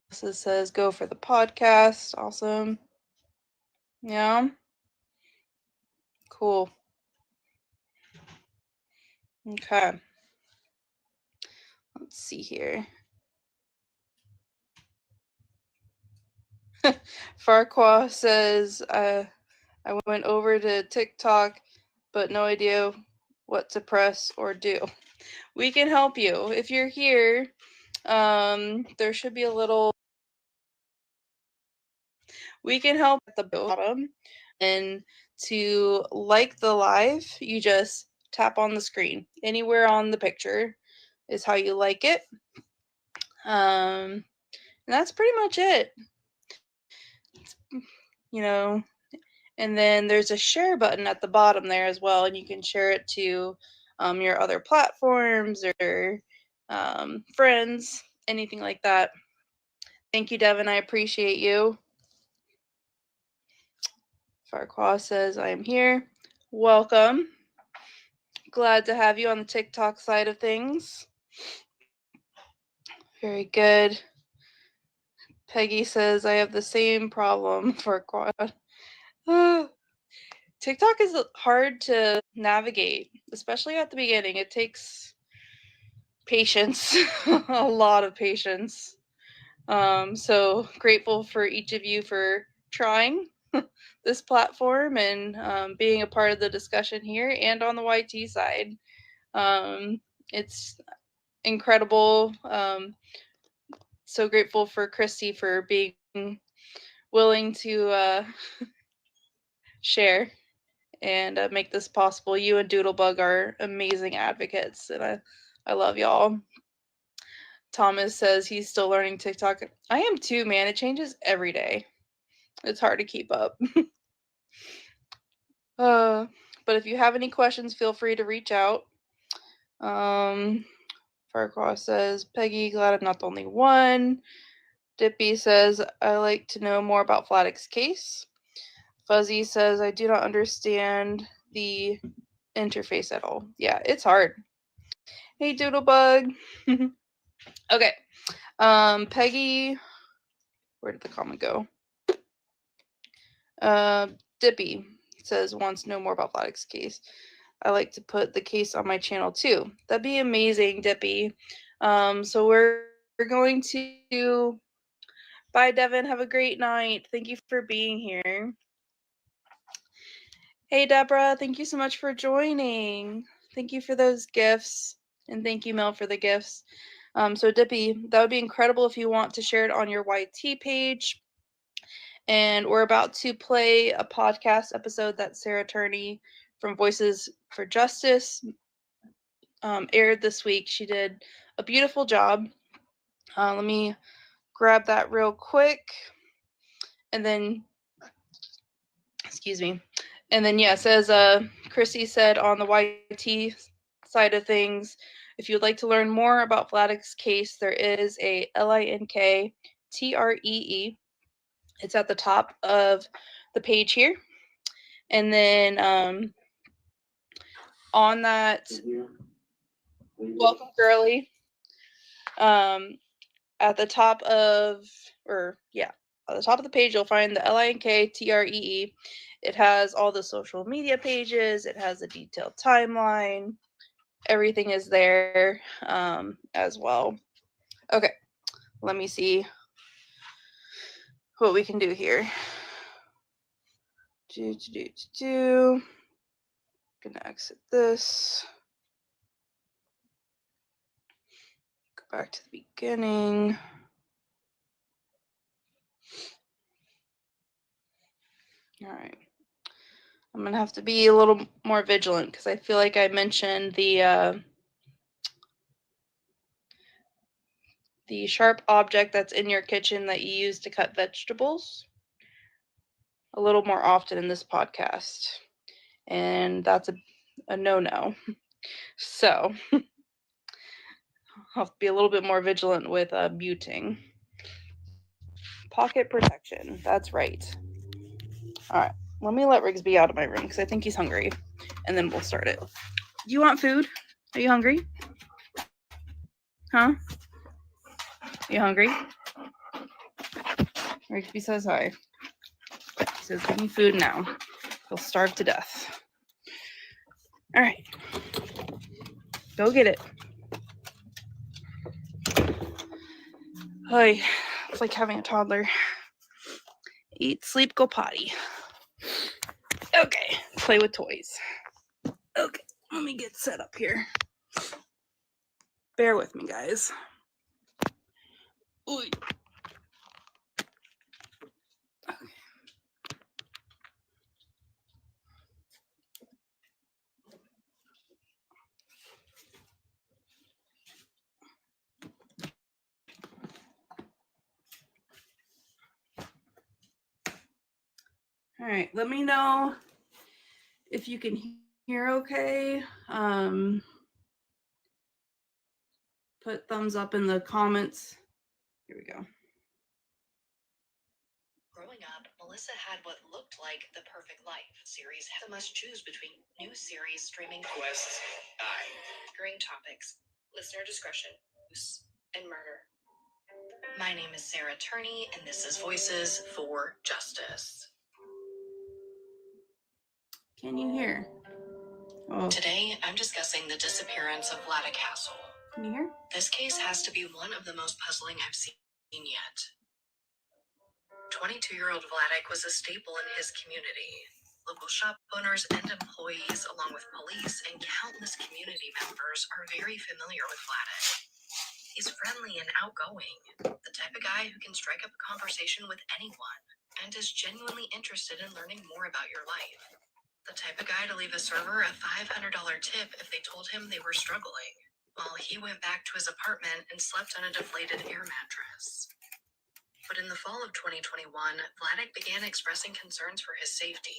This says go for the podcast. Awesome. Yeah. Cool. Okay. Let's see here. Farquaad says, I went over to TikTok, but no idea what to press or do. We can help you. If you're here, there should be a little. We can help at the bottom. And to like the live, you just tap on the screen. Anywhere on the picture is how you like it. And that's pretty much it. You know, and then there's a share button at the bottom there as well, and you can share it to your other platforms or friends, anything like that. Thank you, Devin. I appreciate you. Farquaad says, I am here. Welcome. Glad to have you on the TikTok side of things. Very good. Peggy says, I have the same problem, Farquaad. TikTok is hard to navigate, especially at the beginning. It takes patience, a lot of patience. So grateful for each of you for trying this platform and being a part of the discussion here and on the YT side. It's incredible. So grateful for Christy for being willing to share and make this possible. You and Doodlebug are amazing advocates, and I love y'all. Thomas says he's still learning TikTok. I am too, man. It changes every day. It's hard to keep up. But if you have any questions, feel free to reach out. Farquaad says, Peggy, glad I'm not the only one. Dippy says, I like to know more about Vladek's case. Fuzzy says, I do not understand the interface at all. Yeah, it's hard. Hey, Doodlebug. Okay. Peggy, where did the comment go? Dippy says, wants to know more about Vladek's case. I like to put the case on my channel too. That'd be amazing, Dippy. So we're going to bye, Devin. Have a great night. Thank you for being here. Hey, Deborah. Thank you so much for joining. Thank you for those gifts. And thank you, Mel, for the gifts. So Dippy, that would be incredible if you want to share it on your YT page. And we're about to play a podcast episode that Sarah Turney from Voices for Justice aired this week. She did a beautiful job. Let me grab that real quick. And then, excuse me. And then, yes, as Chrissy said on the YT side of things, if you'd like to learn more about Vladek's case, there is a LINKTREE. It's at the top of the page here. And then on that, welcome, girly. At the top of, at the top of the page, you'll find the LINKTREE. It has all the social media pages. It has a detailed timeline. Everything is there as well. Okay, let me see what we can do here. Gonna exit this. Go back to the beginning. All right. I'm gonna have to be a little more vigilant because I feel like I mentioned the sharp object that's in your kitchen that you use to cut vegetables a little more often in this podcast. And that's a no-no. So I'll have to be a little bit more vigilant with muting. Pocket protection. That's right. All right. Let me let Rigsby out of my room because I think he's hungry. And then we'll start it. Do you want food? Are you hungry? Huh? You hungry? Rigsby says hi. He says, give me food now. He'll starve to death. All right. Go get it. Hi. It's like having a toddler. Eat, sleep, go potty. Okay. Play with toys. Okay. Let me get set up here. Bear with me, guys. Oy. All right, let me know if you can hear okay. Put thumbs up in the comments. Here we go. Growing up, Melissa had what looked like the perfect life. Series had a must choose between new series streaming Quest I. triggering topics, listener discretion, abuse, and murder. My name is Sarah Turney, and this is Voices for Justice. Can you hear? Oh, Today, I'm discussing the disappearance of Vladek Hasel. can you hear? This case has to be one of the most puzzling I've seen yet. 22-year-old Vladek was a staple in his community. Local shop owners and employees, along with police and countless community members, are very familiar with Vladek. He's friendly and outgoing, the type of guy who can strike up a conversation with anyone, and is genuinely interested in learning more about your life. The type of guy to leave a server a $500 tip if they told him they were struggling, while he went back to his apartment and slept on a deflated air mattress. But in the fall of 2021, Vladek began expressing concerns for his safety,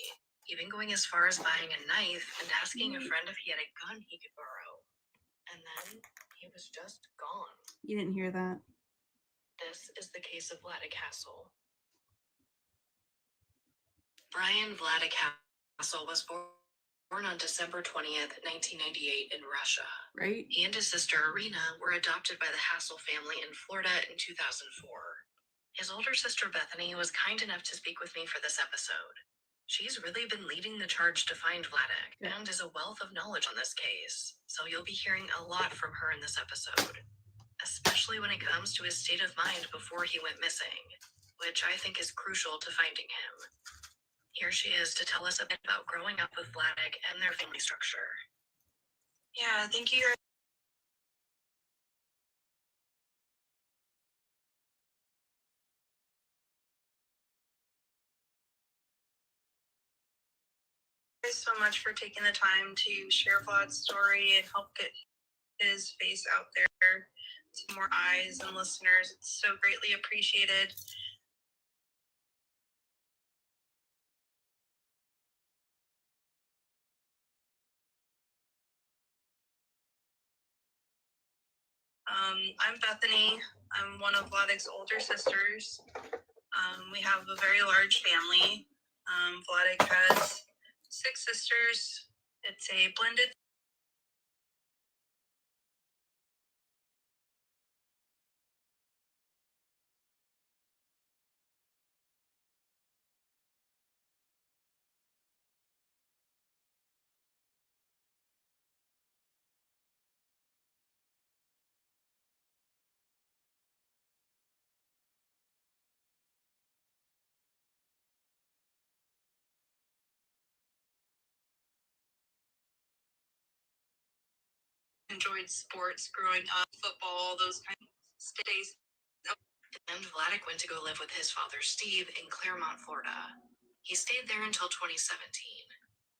even going as far as buying a knife and asking a friend if he had a gun he could borrow. And then he was just gone. You didn't hear that. This is the case of Vladek Hasel. Brian Vladek Hasel was born on December 20th, 1998 in Russia. Right? He and his sister Irina were adopted by the Hasel family in Florida in 2004. His older sister Bethany was kind enough to speak with me for this episode. She's really been leading the charge to find Vladek and is a wealth of knowledge on this case, so you'll be hearing a lot from her in this episode, especially when it comes to his state of mind before he went missing, which I think is crucial to finding him. Here she is to tell us a bit about growing up with Vladek and their family structure. Yeah, thank you. So much for taking the time to share Vlad's story and help get his face out there to more eyes and listeners. It's so greatly appreciated. I'm Bethany. I'm one of Vladek's older sisters. We have a very large family. Vladek has 6 sisters. It's a blended enjoyed sports growing up, football, those kind of stays. And Vladek went to go live with his father, Steve, in Claremont, Florida. He stayed there until 2017,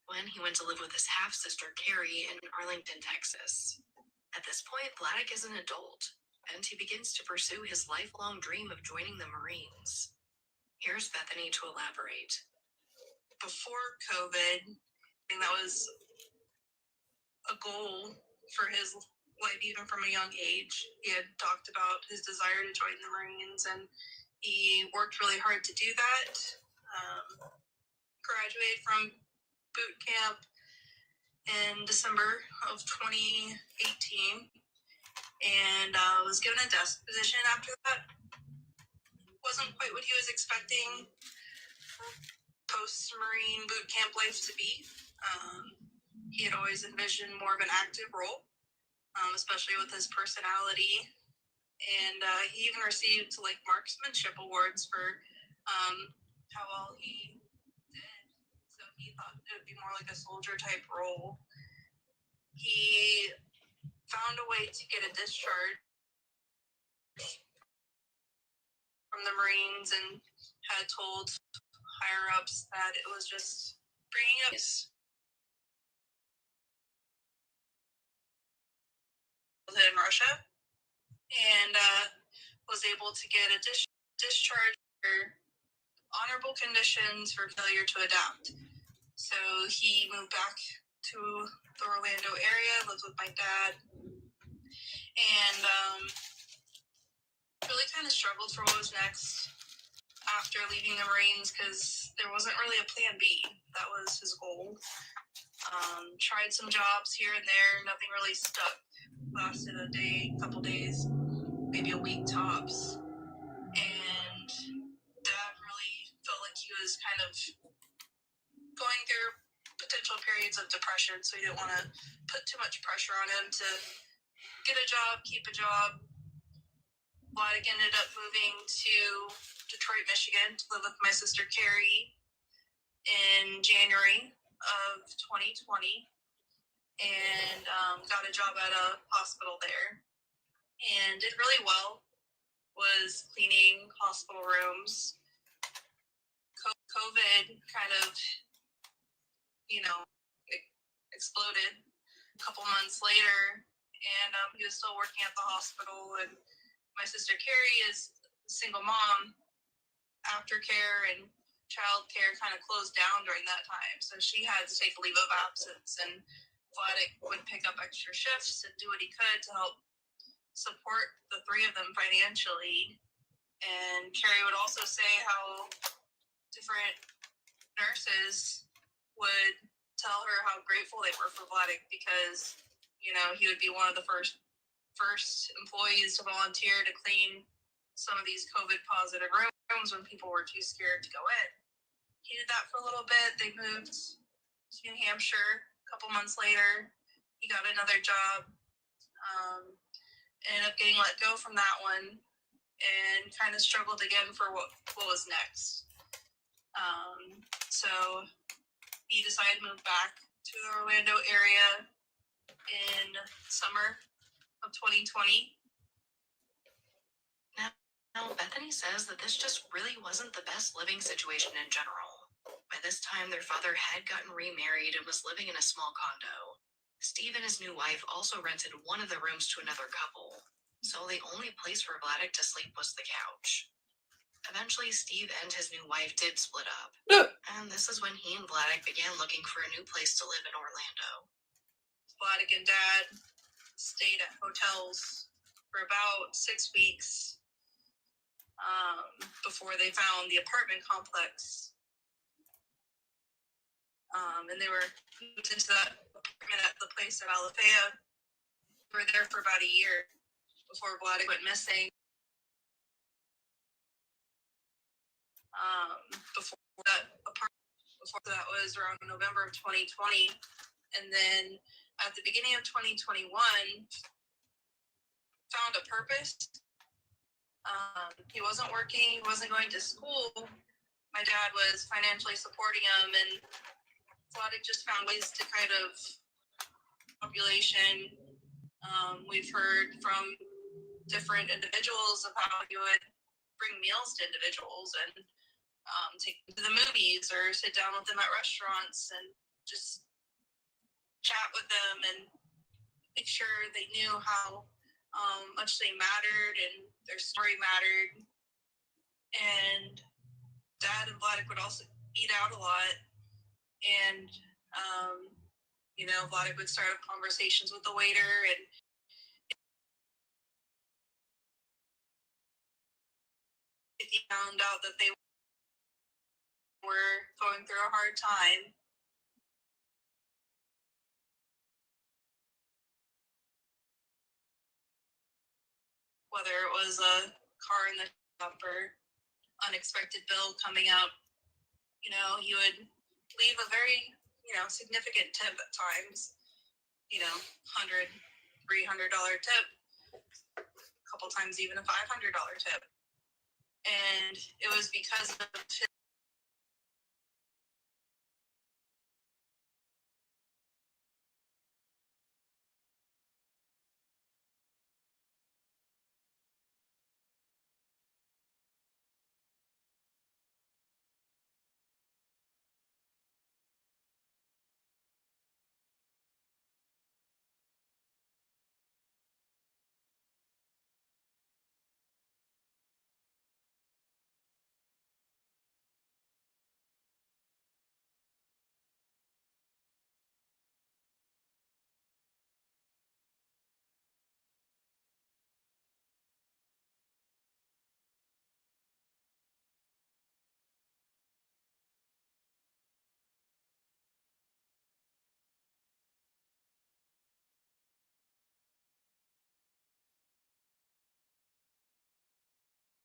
when he went to live with his half-sister, Carrie, in Arlington, Texas. At this point, Vladek is an adult, and he begins to pursue his lifelong dream of joining the Marines. Here's Bethany to elaborate. Before COVID, I think that was a goal for his life, even from a young age. He had talked about his desire to join the Marines, and he worked really hard to do that. Graduated from boot camp in December of 2018, and was given a desk position after that. Wasn't quite what he was expecting post-Marine boot camp life to be. He had always envisioned more of an active role, especially with his personality. And he even received marksmanship awards for how well he did. So he thought it would be more like a soldier type role. He found a way to get a discharge from the Marines and had told higher ups that it was just bringing up in Russia, and was able to get a discharge for honorable conditions for failure to adapt. So he moved back to the Orlando area, lived with my dad, and really kind of struggled for what was next after leaving the Marines, because there wasn't really a plan B. That was his goal. Tried some jobs here and there, nothing really stuck. Lasted a day, couple days, maybe a week tops. And Dad really felt like he was kind of going through potential periods of depression, so he didn't want to put too much pressure on him to get a job, keep a job. Vladek ended up moving to Detroit, Michigan to live with my sister Carrie in January of 2020, and got a job at a hospital there, and did really well. Was cleaning hospital rooms. COVID kind of, exploded a couple months later, and he was still working at the hospital. And my sister Carrie is a single mom. Aftercare and childcare kind of closed down during that time, so she had to take a leave of absence, and Vladek would pick up extra shifts and do what he could to help support the three of them financially. And Carrie would also say how different nurses would tell her how grateful they were for Vladek, because he would be one of the first employees to volunteer to clean some of these COVID positive rooms when people were too scared to go in. He did that for a little bit. They moved to New Hampshire. A couple months later, he got another job. Ended up getting let go from that one, and kind of struggled again for what was next. So he decided to move back to the Orlando area in summer of 2020. Now, Bethany says that this just really wasn't the best living situation in general. By this time, their father had gotten remarried and was living in a small condo. Steve and his new wife also rented one of the rooms to another couple, so the only place for Vladek to sleep was the couch. Eventually, Steve and his new wife did split up, and this is when he and Vladek began looking for a new place to live in Orlando. Vladek and Dad stayed at hotels for about 6 weeks before they found the apartment complex. And they were moved into that apartment at the place at Alafaya. They were there for about a year before Vladek went missing. Before that was around November of 2020. And then at the beginning of 2021, found a purpose. He wasn't working, he wasn't going to school. My dad was financially supporting him, and Vladek just found ways to kind of population We've heard from different individuals of how he would bring meals to individuals and take them to the movies or sit down with them at restaurants and just chat with them and make sure they knew how much they mattered and their story mattered. And Dad and Vladek would also eat out a lot. And, Vladek would start up conversations with the waiter, and if he found out that they were going through a hard time, whether it was a car in the shop or unexpected bill coming up, he would leave a very, significant tip at times, $100, $300 tip, a couple times even a $500 tip. And it was because of his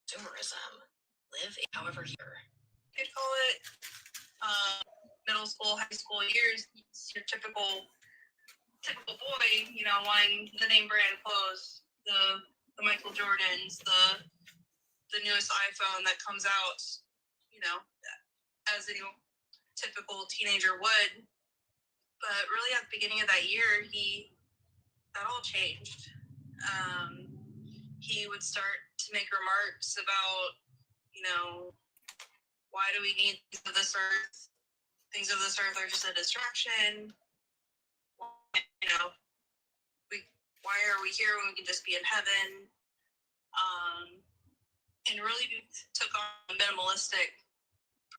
consumerism. Live however here. You could call it middle school, high school years. It's your typical boy, wanting the name brand clothes, the Michael Jordans, the newest iPhone that comes out, as any typical teenager would. But really at the beginning of that year, that all changed. He would start to make remarks about, why do we need things of this earth? Things of this earth are just a distraction. Why are we here when we can just be in heaven? And really took on a minimalistic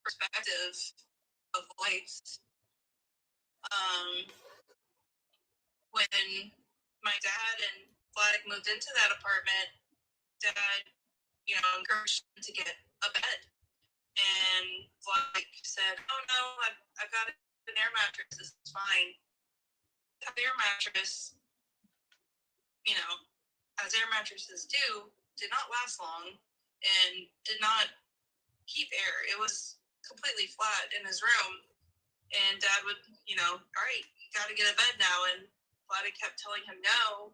perspective of life. When my dad and Vladek moved into that apartment, Dad, encouraged him to get a bed. And Vladek said, "Oh no, I've got an air mattress. This is fine." That air mattress, as air mattresses do, did not last long and did not keep air. It was completely flat in his room. And Dad would, all right, you got to get a bed now. And Vladek kept telling him no.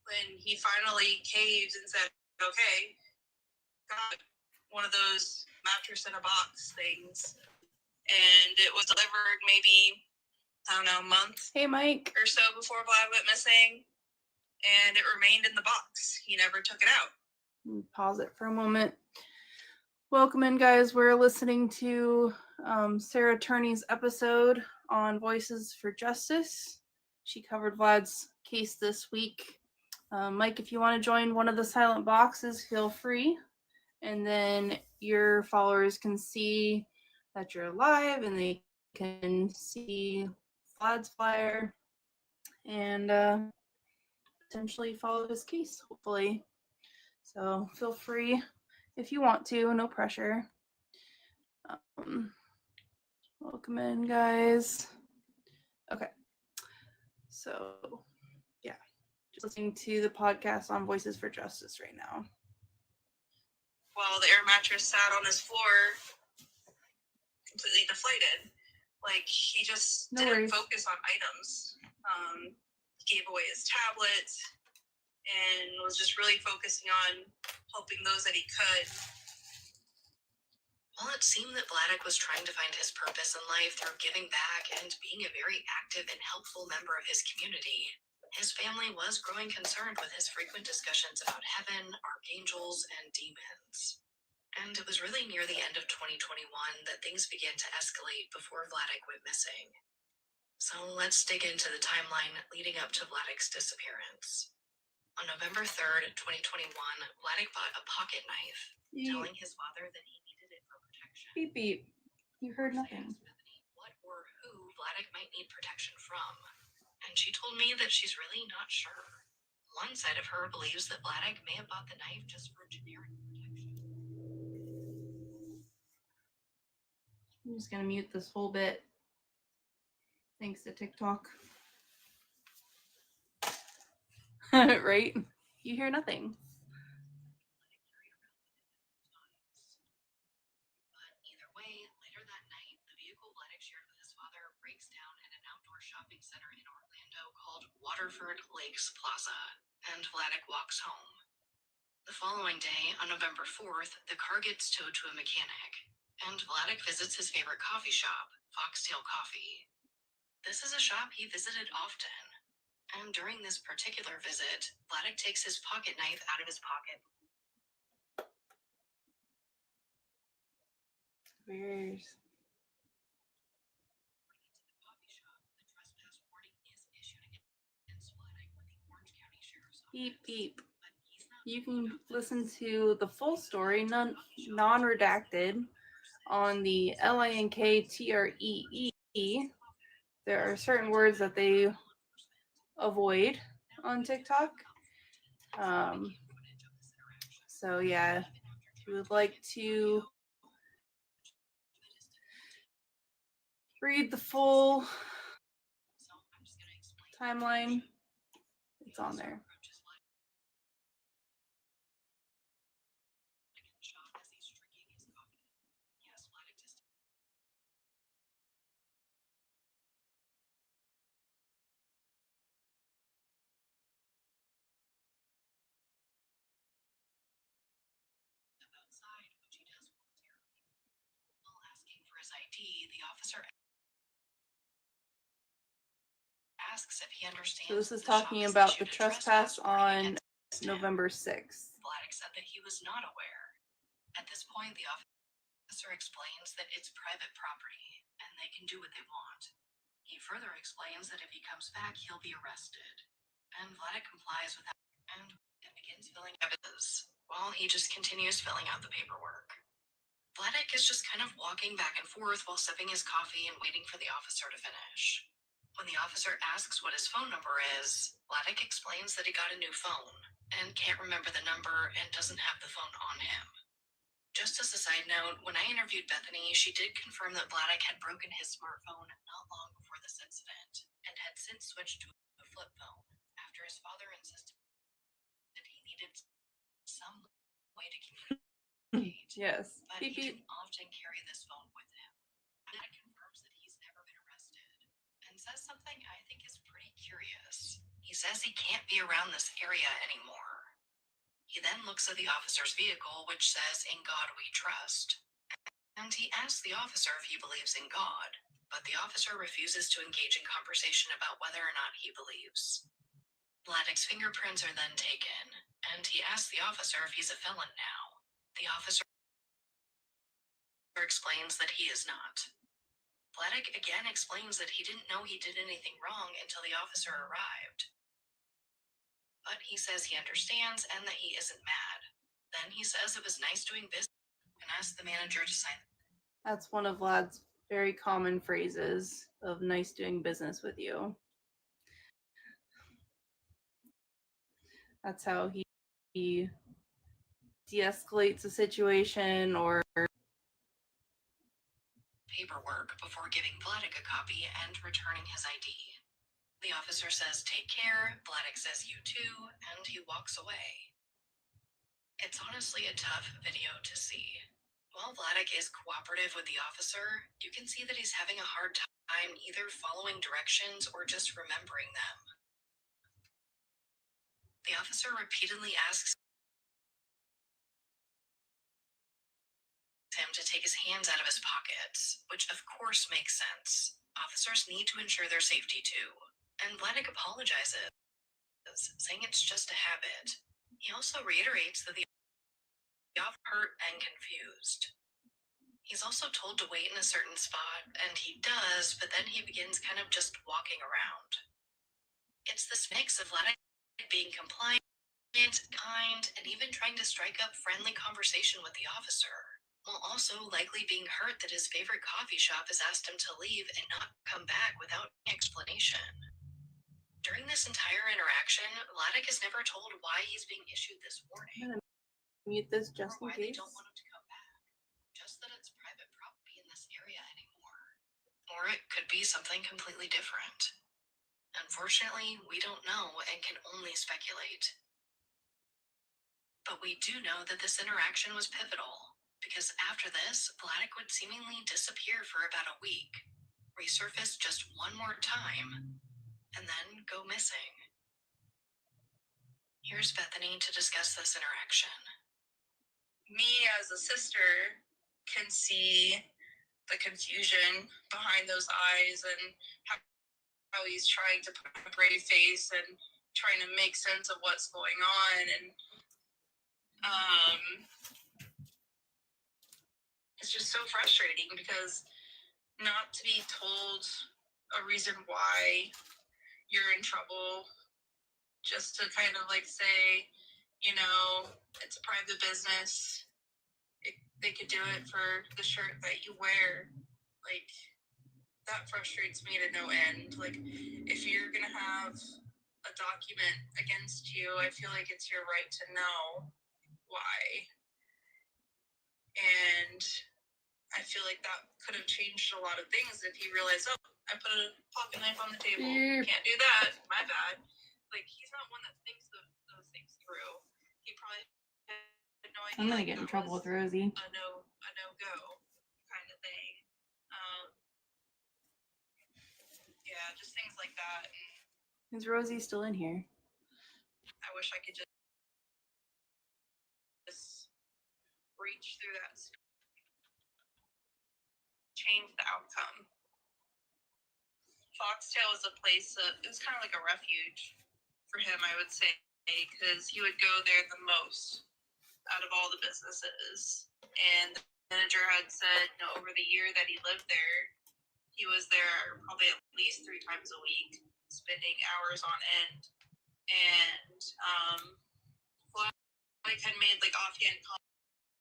When he finally caved and said, okay, got one of those mattress in a box things. And it was delivered maybe, I don't know, a month Hey, Mike. or so before Vlad went missing. And it remained in the box. He never took it out. Pause it for a moment. Welcome in, guys. We're listening to Sarah Turney's episode on Voices for Justice. She covered Vlad's case this week. Mike, if you want to join one of the silent boxes, feel free. And then your followers can see that you're live and they can see Vlad's flyer and potentially follow his case, hopefully. So feel free if you want to, no pressure. Welcome in, guys. Okay. So, yeah, just listening to the podcast on Voices for Justice right now. While the air mattress sat on his floor, completely deflated. Like, he just didn't focus on items. He gave away his tablet and was just really focusing on helping those that he could. Well, it seemed that Vladek was trying to find his purpose in life through giving back and being a very active and helpful member of his community. His family was growing concerned with his frequent discussions about heaven, archangels, and demons. And it was really near the end of 2021 that things began to escalate before Vladek went missing. So let's dig into the timeline leading up to Vladek's disappearance. On November 3rd, 2021, Vladek bought a pocket knife, telling his father that he needed it for protection. Beep beep. You heard I nothing. asked Bethany what or who Vladek might need protection from, and she told me that she's really not sure. One side of her believes that Vladek may have bought the knife just for generic protection. I'm just gonna mute this whole bit. Thanks to TikTok. Right? You hear nothing. But either way, later that night, the vehicle Vladek shared with his father breaks down at an outdoor shopping center in Orlando called Waterford Lakes Plaza, and Vladek walks home. The following day, on November 4th, the car gets towed to a mechanic, and Vladek visits his favorite coffee shop, Foxtail Coffee. This is a shop he visited often, and during this particular visit, Vladek takes his pocket knife out of his pocket. Where's Coffee shop, the trespass warning is issued against Vladek with the Orange County Sheriff's Office. beep beep? But he's not You worried can about listen this. to the full story, non-redacted, on the LINKTREE. There are certain words that they avoid on TikTok. So yeah, if you would like to read the full timeline, it's on there. Outside, which he does voluntarily. While asking for his ID, the officer asks if he understands. So this is the shop talking has about the issued a trespass warning on against him. November 6th. Vladek said that he was not aware. At this point, the officer explains that it's private property and they can do what they want. He further explains that if he comes back, he'll be arrested. And Vladek complies with that and begins filling out evidence while he just continues filling out the paperwork. Vladek is just kind of walking back and forth while sipping his coffee and waiting for the officer to finish. When the officer asks what his phone number is, Vladek explains that he got a new phone and can't remember the number and doesn't have the phone on him. Just as a side note, when I interviewed Bethany, she did confirm that Vladek had broken his smartphone not long before this incident and had since switched to a flip phone after his father insisted that he needed some way to communicate. Yes. But Beep he beep. didn't often carry this phone with him. That confirms that he's never been arrested and says something I think is pretty curious. He says he can't be around this area anymore. He then looks at the officer's vehicle, which says, "In God we trust." And he asks the officer if he believes in God, but the officer refuses to engage in conversation about whether or not he believes. Vladek's fingerprints are then taken, and he asks the officer if he's a felon now. The officer explains that he is not. Vladek again explains that he didn't know he did anything wrong until the officer arrived. But he says he understands and that he isn't mad. Then he says it was nice doing business and asks the manager to sign. That's one of Vlad's very common phrases of nice doing business with you. That's how he de-escalates a situation or Paperwork before giving Vladek a copy and returning his ID. The officer says, "Take care." Vladek says, "You too," and he walks away. It's honestly a tough video to see. While Vladek is cooperative with the officer, you can see that he's having a hard time either following directions or just remembering them. The officer repeatedly asks him to take his hands out of his pockets, which of course makes sense. Officers need to ensure their safety too. And Vladek apologizes saying it's just a habit. He also reiterates that the officer hurt and confused. He's also told to wait in a certain spot, and he does, but then he begins kind of just walking around. It's this mix of Vladek being compliant, kind, and even trying to strike up friendly conversation with the officer, while also likely being hurt that his favorite coffee shop has asked him to leave and not come back without any explanation. During this entire interaction, Vladek is never told why he's being issued this warning. Mute this just or in why they case. don't want him to come back. Just that it's private property in this area anymore. Or it could be something completely different. Unfortunately, we don't know and can only speculate. But we do know that this interaction was pivotal, because after this, Vladek would seemingly disappear for about a week, resurface just one more time, and then go missing. Here's Bethany to discuss this interaction. Me as a sister can see the confusion behind those eyes and how he's trying to put a brave face and trying to make sense of what's going on. And it's just so frustrating because not to be told a reason why you're in trouble, just to kind of like say, you know, it's a private business. They could do it for the shirt that you wear. Like, that frustrates me to no end. Like, if you're gonna have a document against you, I feel like it's your right to know why. And I feel like that could have changed a lot of things if he realized, oh, I put a pocket knife on the table. Can't do that. My bad. Like, he's not one that thinks those things through. He probably had no idea. I'm gonna get in trouble with Rosie. A no go kind of thing. Yeah, just things like that. Is Rosie still in here? I wish I could just reach through that, change the outcome. Foxtail was a place that it was kind of like a refuge for him, I would say, because he would go there the most out of all the businesses. And the manager had said, you know, over the year that he lived there, he was there probably at least 3 times a week, spending hours on end. And Vladek had made like offhand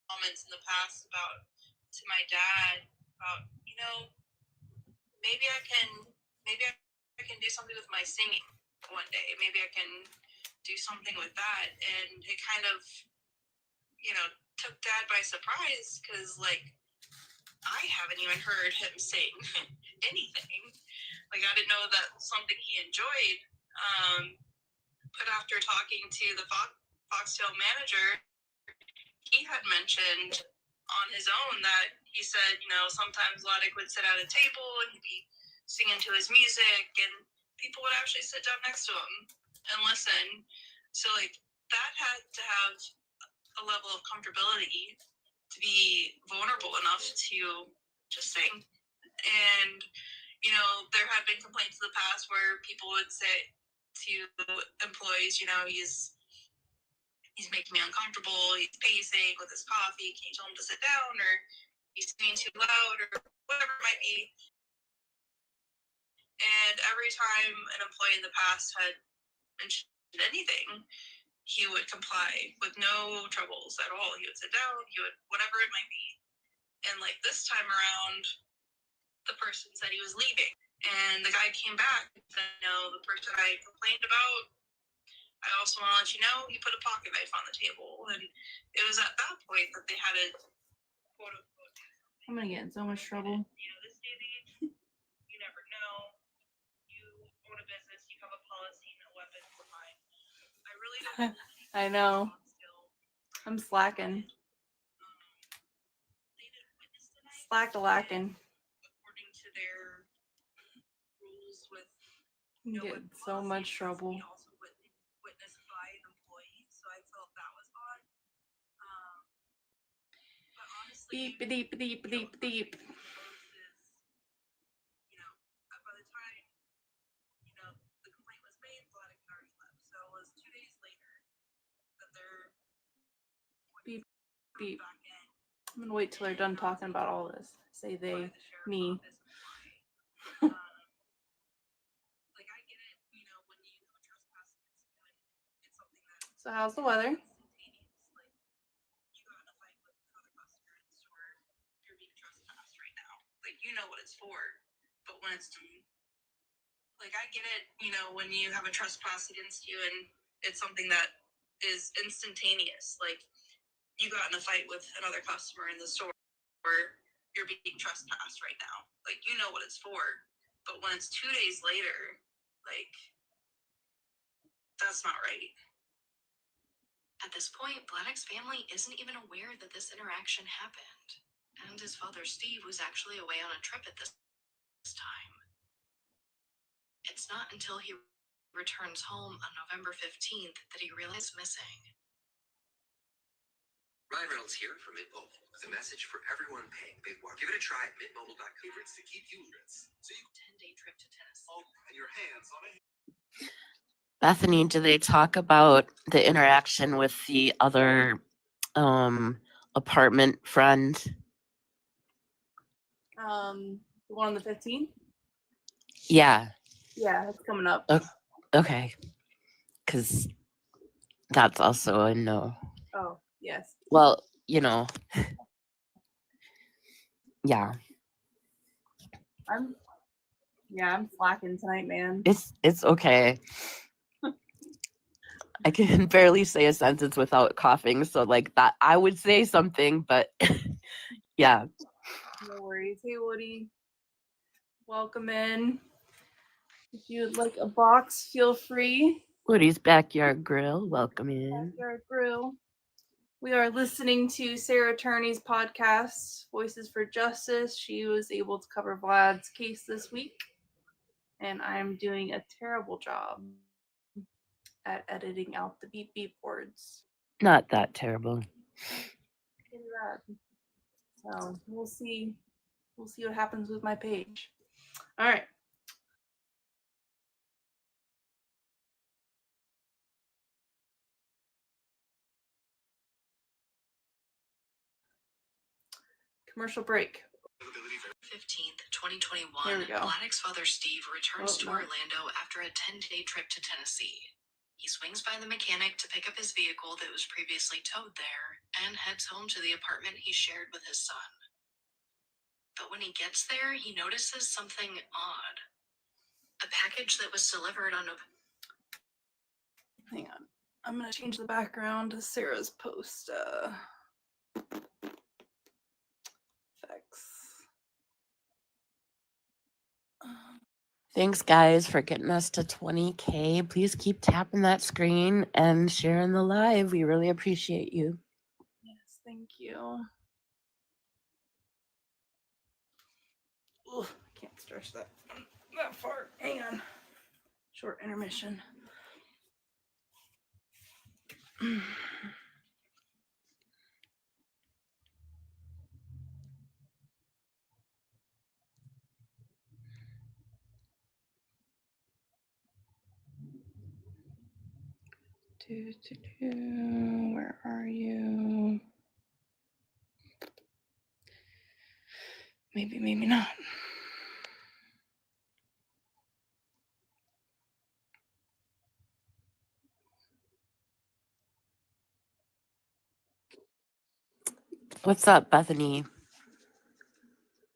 comments in the past to my dad about, you know, maybe I can do something with my singing one day. Maybe I can do something with that. And it kind of, you know, took Dad by surprise because, like, I haven't even heard him sing anything. Like, I didn't know that something he enjoyed. But after talking to the Foxtail manager, he had mentioned on his own that he said, you know, sometimes Vladek would sit at a table and he'd be singing to his music and people would actually sit down next to him and listen. So, like, that had to have a level of comfortability to be vulnerable enough to just sing. And, you know, there have been complaints in the past where people would say to employees, you know, he's making me uncomfortable, he's pacing with his coffee, can you tell him to sit down, or he's singing too loud, or whatever it might be. And every time an employee in the past had mentioned anything, he would comply with no troubles at all. He would sit down, he would, whatever it might be. And like this time around, the person said he was leaving. And the guy came back and said, no, the person I complained about, I also want to let you know, he put a pocket knife on the table. And it was at that point that they had a quote unquote. I'm gonna get in so much trouble. You know, this day and age, you never know. You own a business, you have a policy, no weapons behind. I really don't I know. I'm slacking. they didn't witness tonight. Slack-a-lacking. According to their rules with I'm no getting weapon so policy, much it has to trouble. be also witnessed by an employee, so I felt that was odd. But honestly, Beep, beep, beep, beep, beep. You know, by the time, you know, the complaint was made, Vladek had already left. So it was beep. I'm gonna wait till they're done talking about all this. Say they, me. Like I get it, you know, when you have a trespass it's something that So how's the weather? instantaneous. Like you got in a fight with another customer in the store, you're being trespassed right now. Like you know what it's for, but when it's like I get it, you know, when you have a trespass against you and it's something that is instantaneous. Like you got in a fight with another customer in the store, you're being trespassed right now. Like you know what it's for, but when it's 2 days later, like that's not right. At this point, Vladek's family isn't even aware that this interaction happened, and his father Steve was actually away on a trip at this time. It's not until he returns home on November 15th that he realizes missing. Ryan Reynolds here from Mint Mobile with a message for everyone paying big water. Give it a try at mintmobile.com. Favorites to keep you rinse. So you 10-day trip to Tennessee. and your hands on a Bethany, do they talk about the interaction with the other apartment friend? The one on the 15th? Yeah. Yeah, it's coming up. Okay. Because that's also a no. Oh, yes. Well, you know. Yeah. I'm slacking tonight, man. It's okay. I can barely say a sentence without coughing, so like that I would say something, but yeah. No worries. Hey, Woody. Welcome in. If you would like a box, feel free. Woody's Backyard Grill, welcome in. Backyard Grill. We are listening to Sarah Turney's podcast, Voices for Justice. She was able to cover Vlad's case this week, and I'm doing a terrible job at editing out the beep beep words. Not that terrible. So we'll see. We'll see what happens with my page. All right. Commercial break. 15th, 2021, Here we go. Vladek's father Steve returns Oh, to no. Orlando after a 10-day trip to Tennessee. He swings by the mechanic to pick up his vehicle that was previously towed there and heads home to the apartment he shared with his son. But when he gets there, he notices something odd. A package that was delivered on November. Hang on. I'm going to change the background to Sarah's post. Effects. Thanks, guys, for getting us to 20K. Please keep tapping that screen and sharing the live. We really appreciate you. Yes, thank you. Ugh, I can't stretch that far. Hang on. Short intermission. Where are you? Maybe, maybe not. What's up, Bethany?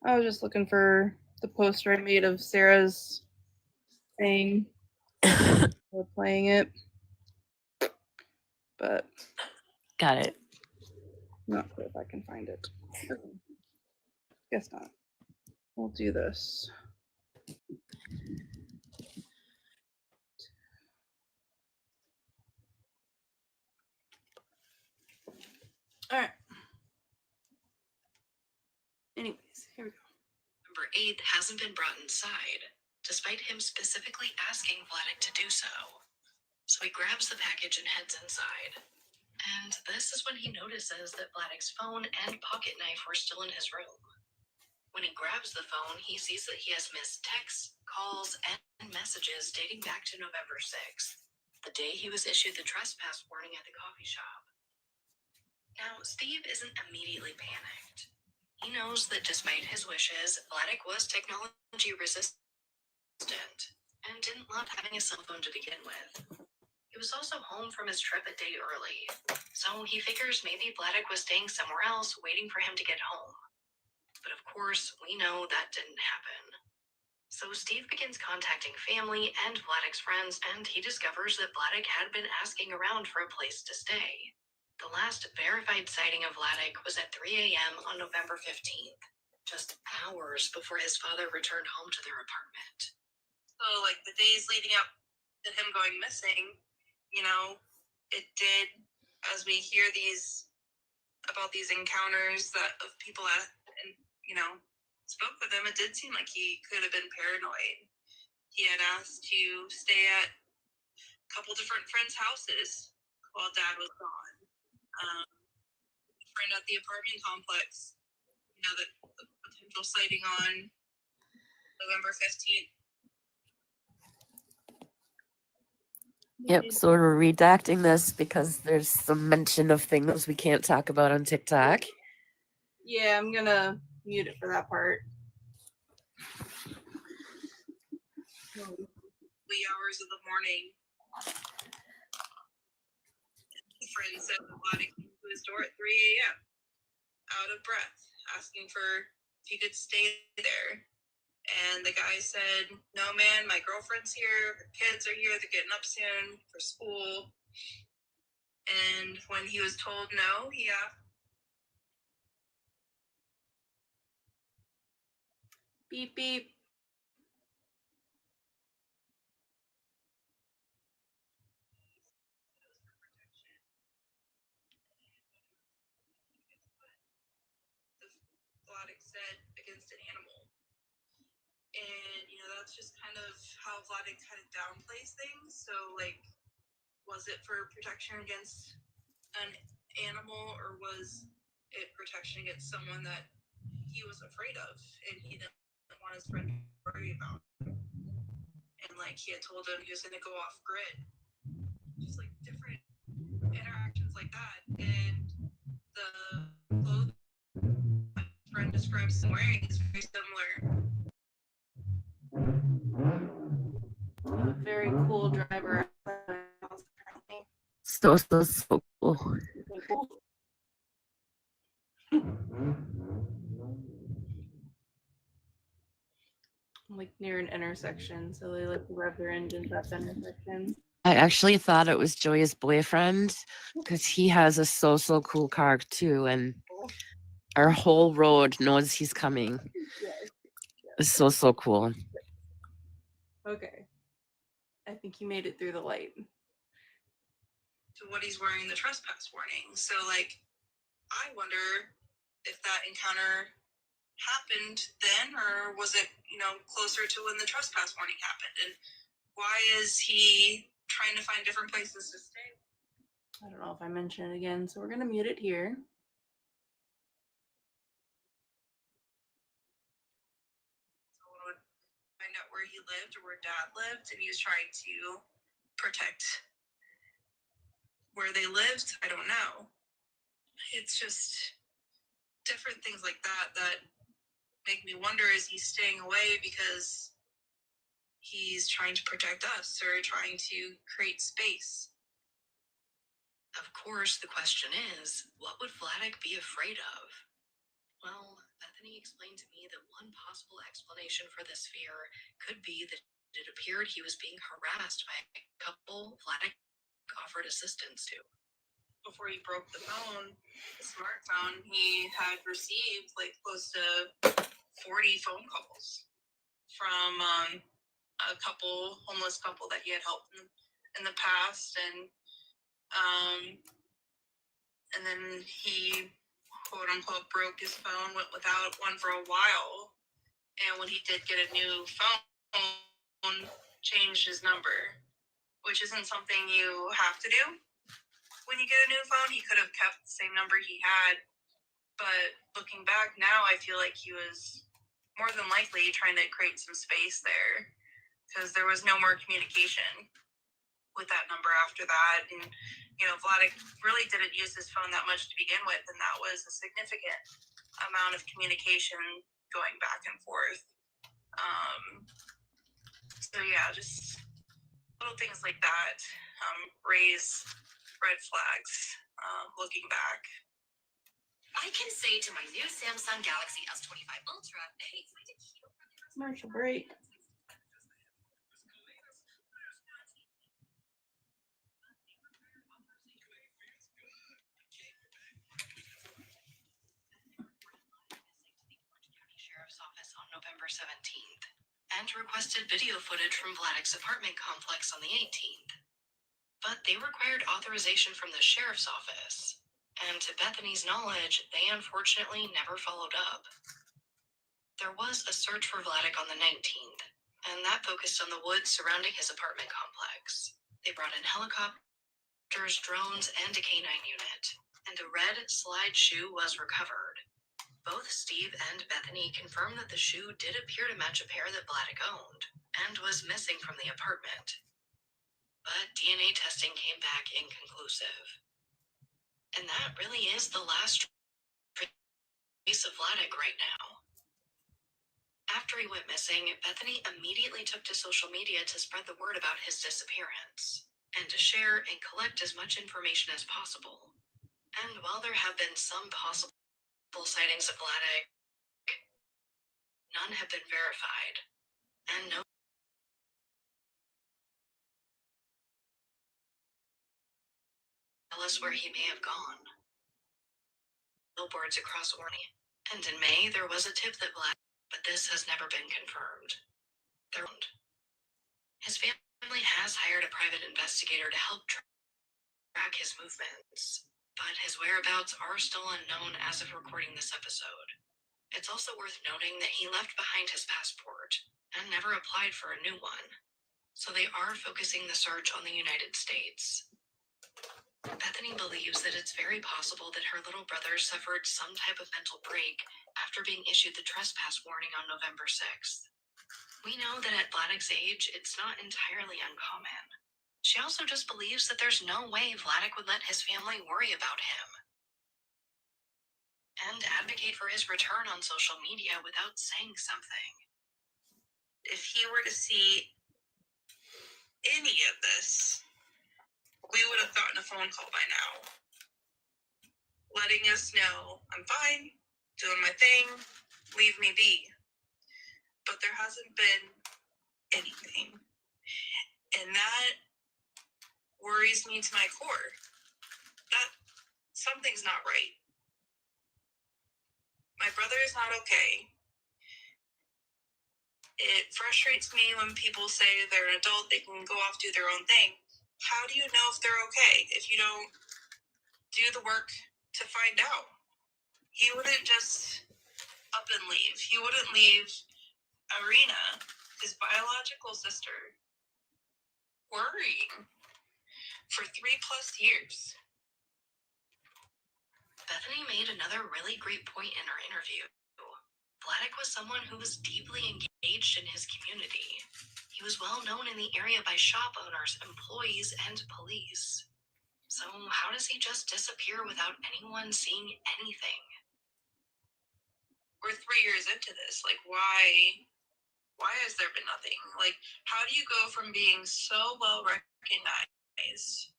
I was just looking for the poster I made of Sarah's thing. We're playing it. But Got it. not sure if I can find it. Guess not. We'll do this. All right. Anyways, here we go. November 8th hasn't been brought inside, despite him specifically asking Vladek to do so. So he grabs the package and heads inside. And this is when he notices that Vladek's phone and pocket knife were still in his room. When he grabs the phone, he sees that he has missed texts, calls, and messages dating back to November 6th, the day he was issued the trespass warning at the coffee shop. Now, Steve isn't immediately panicked. He knows that despite his wishes, Vladek was technology resistant and didn't love having a cell phone to begin with. He was also home from his trip a day early, so he figures maybe Vladek was staying somewhere else waiting for him to get home. But of course, we know that didn't happen. So Steve begins contacting family and Vladek's friends, and he discovers that Vladek had been asking around for a place to stay. The last verified sighting of Vladek was at 3 a.m. on November 15th, just hours before his father returned home to their apartment. So, like, the days leading up to him going missing, you know, it did, as we hear about these encounters that of people and, you know, spoke with him, it did seem like he could have been paranoid. He had asked to stay at a couple different friends' houses while Dad was gone. A friend at the apartment complex, you know, the potential sighting on November 15th. Yep, so we're redacting this because there's some mention of things we can't talk about on TikTok. Yeah, I'm gonna mute it for that part. Wee hours of the morning. A friend said that Vladek came to his door at 3 a.m. out of breath, asking for if he could stay there. And the guy said, "No, man, my girlfriend's here, the kids are here, they're getting up soon for school." And when he was told no, he asked, Beep beep. Vladek said, against an animal. And, you know, that's just kind of how Vladek kind of downplays things. So, like, was it for protection against an animal, or was it protection against someone that he was afraid of and he didn't want his friend to worry about? And, like, he had told him he was going to go off grid. Just, like, different interactions like that. And the clothes my friend describes him wearing is very similar. Very cool driver. So cool. Like near an intersection, so they like to rev their engines at the intersection. I actually thought it was Joy's boyfriend because he has a so cool car too, and our whole road knows he's coming. It's so cool. Okay. I think he made it through the light. To what he's wearing the trespass warning. So, like, I wonder if that encounter happened then, or was it, you know, closer to when the trespass warning happened? And why is he trying to find different places to stay? I don't know if I mentioned it again, so we're gonna mute it here. Someone would find out where he lived or where Dad lived, and he was trying to protect where they lived. I don't know. It's just different things like that that make me wonder, is he staying away because he's trying to protect us or trying to create space? Of course, the question is, what would Vladek be afraid of? Well, Bethany explained to me that one possible explanation for this fear could be that it appeared he was being harassed by a couple Vladek offered assistance to. Before he broke the phone, the smartphone, he had received like close to 40 phone calls from a homeless couple that he had helped in the past, and then he, quote unquote, broke his phone, went without one for a while, and when he did get a new phone, changed his number, which isn't something you have to do. When you get a new phone, he could have kept the same number he had, but looking back now, I feel like he was more than likely trying to create some space there, because there was no more communication with that number after that. And Vladek really didn't use his phone that much to begin with, and that was a significant amount of communication going back and forth. So yeah, just little things like that raise red flags looking back. I can say to my new Samsung Galaxy S25 Ultra, hey, find a cute Commercial break. Sheriff's Office on November 17th and requested video footage from Vladek's apartment complex on the 18th. But they required authorization from the sheriff's office, and to Bethany's knowledge, they unfortunately never followed up. There was a search for Vladek on the 19th, and that focused on the woods surrounding his apartment complex. They brought in helicopters, drones, and a canine unit, and a red slide shoe was recovered. Both Steve and Bethany confirmed that the shoe did appear to match a pair that Vladek owned, and was missing from the apartment. But DNA testing came back inconclusive. And that really is the last trace of Vladek right now. After he went missing, Bethany immediately took to social media to spread the word about his disappearance, and to share and collect as much information as possible. And while there have been some possible sightings of Vladek, none have been verified, and no tell us where he may have gone. Billboards across Orny, and in May there was a tip that but this has never been confirmed. His family has hired a private investigator to help track his movements, but his whereabouts are still unknown as of recording this episode. It's also worth noting that he left behind his passport and never applied for a new one, so they are focusing the search on the United States. Bethany believes that it's very possible that her little brother suffered some type of mental break after being issued the trespass warning on November 6th. We know that at Vladek's age, it's not entirely uncommon. She also just believes that there's no way Vladek would let his family worry about him and advocate for his return on social media without saying something. If he were to see any of this, we would have gotten a phone call by now, letting us know I'm fine, doing my thing, leave me be. But there hasn't been anything. And that worries me to my core. That something's not right. My brother is not okay. It frustrates me when people say they're an adult, they can go off, do their own thing. How do you know if they're okay if you don't do the work to find out? He wouldn't just up and leave. He wouldn't leave Irina, his biological sister, worrying for 3+ years. Bethany made another really great point in her interview. Vladek was someone who was deeply engaged in his community. He was well known in the area by shop owners, employees, and police. So how does he just disappear without anyone seeing anything? We're 3 years into this. Like, why has there been nothing? Like, how do you go from being so well recognized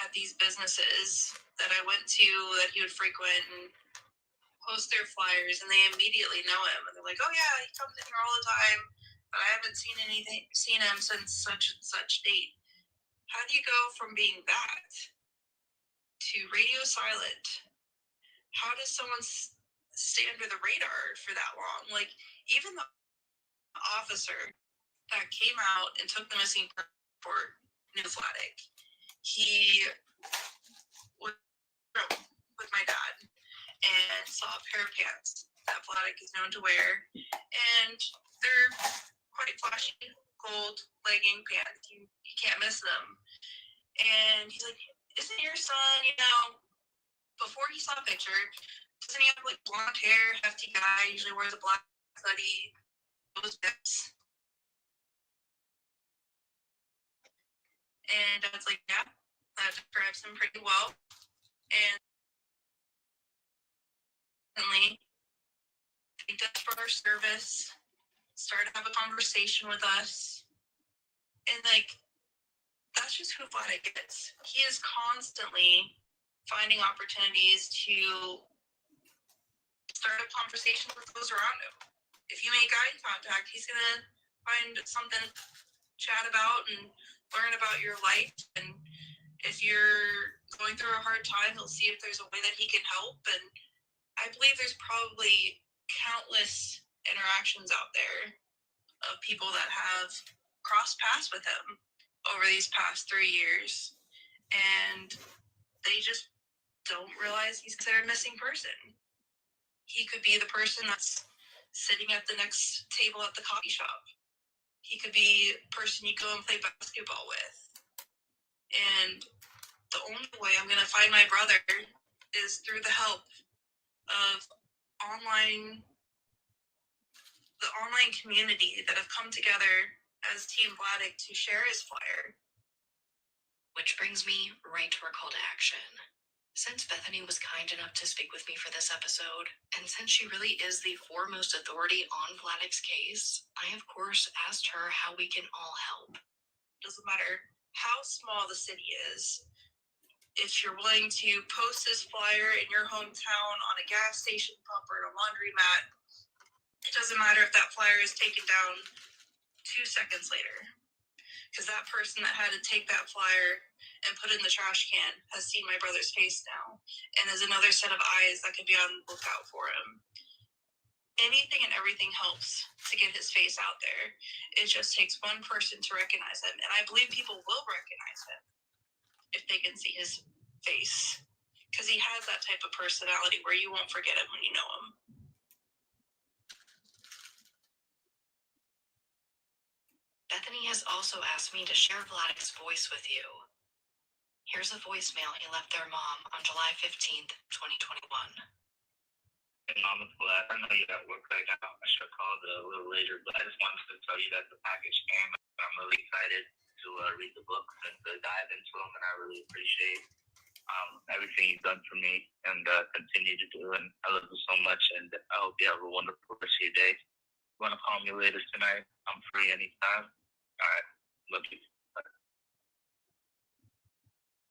at these businesses that I went to, that he would frequent and post their flyers, and they immediately know him, and they're like, oh yeah, he comes in here all the time, but I haven't seen him since such and such date. How do you go from being that to radio silent? How does someone stay under the radar for that long? Like, even the officer that came out and took the missing report knew Vladek. He was with my dad and saw a pair of pants that Vladek is known to wear, and they're quite flashy, gold legging pants. You can't miss them. And he's like, isn't your son, before he saw a picture, doesn't he have like blonde hair, hefty guy, usually wears a black hoodie, those bits? And Dad's like, yeah, That describes him pretty well. And recently, thanked us for our service, started to have a conversation with us. And like, that's just who Vladek is. He is constantly finding opportunities to start a conversation with those around him. If you make eye contact, he's gonna find something to chat about and learn about your life. And if you're going through a hard time, he'll see if there's a way that he can help. And I believe there's probably countless interactions out there of people that have crossed paths with him over these past 3 years, and they just don't realize he's considered a missing person. He could be the person that's sitting at the next table at the coffee shop. He could be the person you go and play basketball with. And the only way I'm going to find my brother is through the help of the online community that have come together as Team Vladek to share his flyer. Which brings me right to our call to action. Since Bethany was kind enough to speak with me for this episode, and since she really is the foremost authority on Vladek's case, I of course asked her how we can all help. Doesn't matter how small the city is, if you're willing to post this flyer in your hometown on a gas station pump or a laundromat, it doesn't matter if that flyer is taken down 2 seconds later. Because that person that had to take that flyer and put it in the trash can has seen my brother's face now, and is another set of eyes that could be on the lookout for him. Anything and everything helps to get his face out there. It just takes one person to recognize him, and I believe people will recognize him if they can see his face, because he has that type of personality where you won't forget him when you know him. Bethany has also asked me to share Vladek's voice with you. Here's a voicemail he left their mom on July 15th, 2021. Hey, Mom, it's Vlad. I know you're at work right now. I should have called a little later, but I just wanted to tell you that the package came. I'm really excited to read the books and to dive into them, and I really appreciate everything you've done for me and continue to do. And I love you so much, and I hope you have a wonderful rest of your day. If you want to call me later tonight, I'm free anytime. All right. Love you.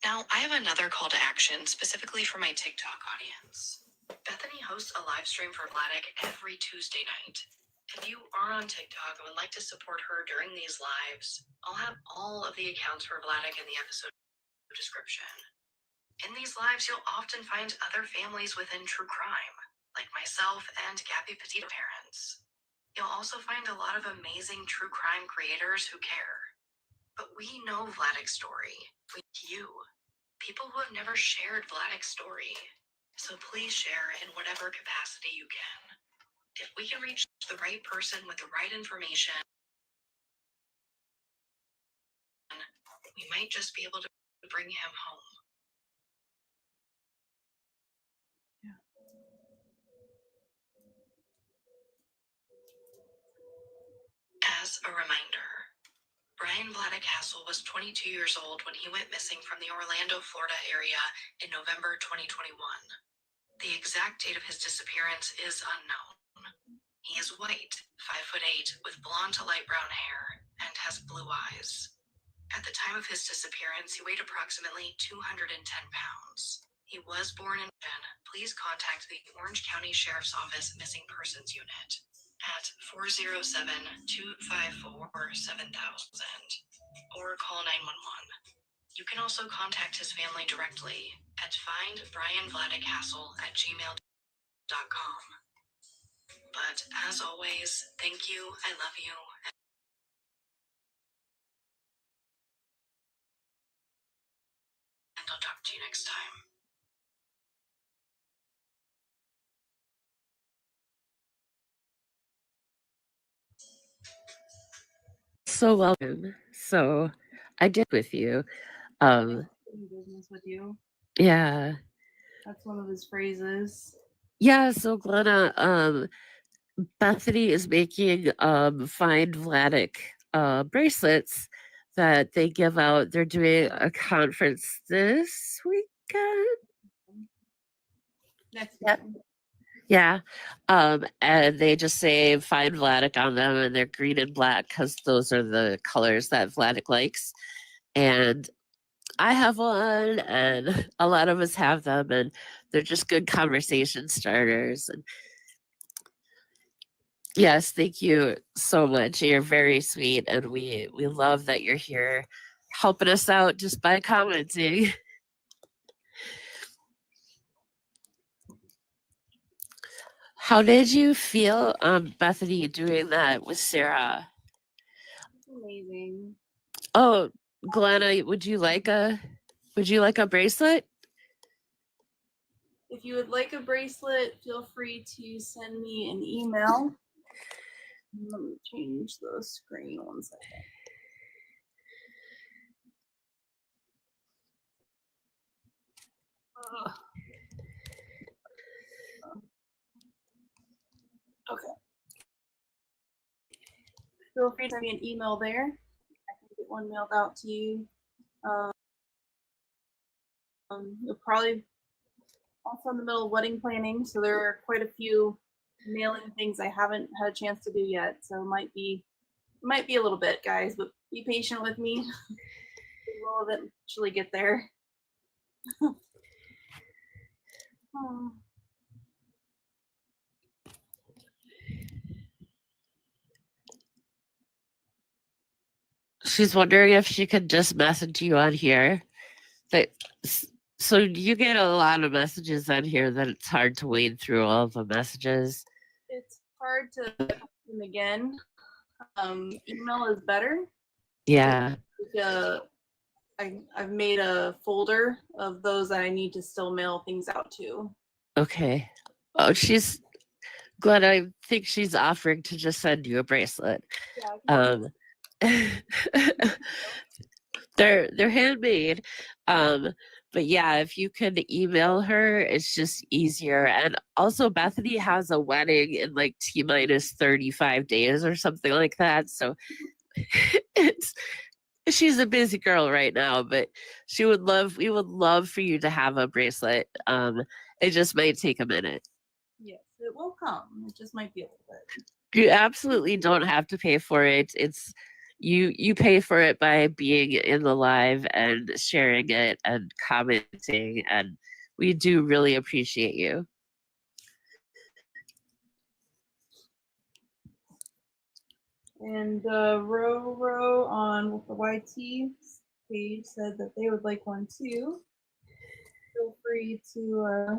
Now, I have another call to action specifically for my TikTok audience. Bethany hosts a live stream for Vladek every Tuesday night. If you are on TikTok and would like to support her during these lives, I'll have all of the accounts for Vladek in the episode description. In these lives, you'll often find other families within true crime, like myself and Gabby Petito parents. You'll also find a lot of amazing true crime creators who care. But we know Vladek's story. You. People who have never shared Vladek's story. So please share in whatever capacity you can. If we can reach the right person with the right information, we might just be able to bring him home. As a reminder, Brian Vladek Hasel was 22 years old when he went missing from the Orlando, Florida area in November 2021. The exact date of his disappearance is unknown. He is white, 5'8", with blonde to light brown hair, and has blue eyes. At the time of his disappearance, he weighed approximately 210 pounds. He was born in Michigan. Please contact the Orange County Sheriff's Office Missing Persons Unit at 407-254-7000 or call 911. You can also contact his family directly at findbrianvladekhassel@gmail.com. But as always, thank you, I love you, and I'll talk to you next time. So welcome. So I did with you. Doing business with you. Yeah. That's one of his phrases. Yeah, so Glenna, Bethany is making Find Vladek bracelets that they give out. They're doing a conference this weekend. Next Yep. weekend. Yeah. And they just say find Vladek on them, and they're green and black because those are the colors that Vladek likes. And I have one, and a lot of us have them, and they're just good conversation starters. And yes, thank you so much. You're very sweet, and we love that you're here helping us out just by commenting. How did you feel, Bethany, doing that with Sarah? Amazing. Oh, Glenna, would you like a bracelet? If you would like a bracelet, feel free to send me an email. Let me change the screen 1 second. Okay. Feel free to send me an email there. I can get one mailed out to you. You'll probably also in the middle of wedding planning, so there are quite a few mailing things I haven't had a chance to do yet. So it might be a little bit, guys, but be patient with me. We'll eventually get there. Oh. She's wondering if she could just message you on here. So you get a lot of messages on here that it's hard to wade through all the messages. It's hard to get them again. Email is better. Yeah. I've made a folder of those that I need to still mail things out to. Okay. Oh, she's glad. I think she's offering to just send you a bracelet. Yeah. They're handmade. But yeah, if you could email her, it's just easier. And also Bethany has a wedding in like T-minus 35 days or something like that. So she's a busy girl right now, but we would love for you to have a bracelet. It just might take a minute. Yes, it will come. It just might be a little bit. You absolutely don't have to pay for it. It's you pay for it by being in the live and sharing it and commenting, and we do really appreciate you. And Row on the YT page said that they would like one too. Feel free to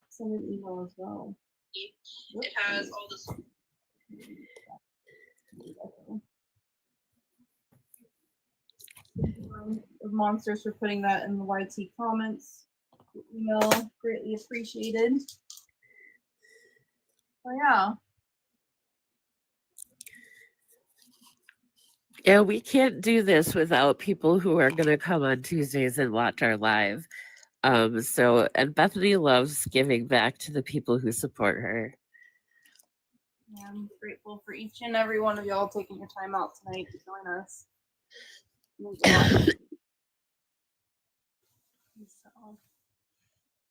send an email as well. It has all this. Of monsters for putting that in the YT comments. Email greatly appreciated. Oh yeah. Yeah, we can't do this without people who are going to come on Tuesdays and watch our live. So, and Bethany loves giving back to the people who support her. Yeah, I'm grateful for each and every one of y'all taking your time out tonight to join us. So,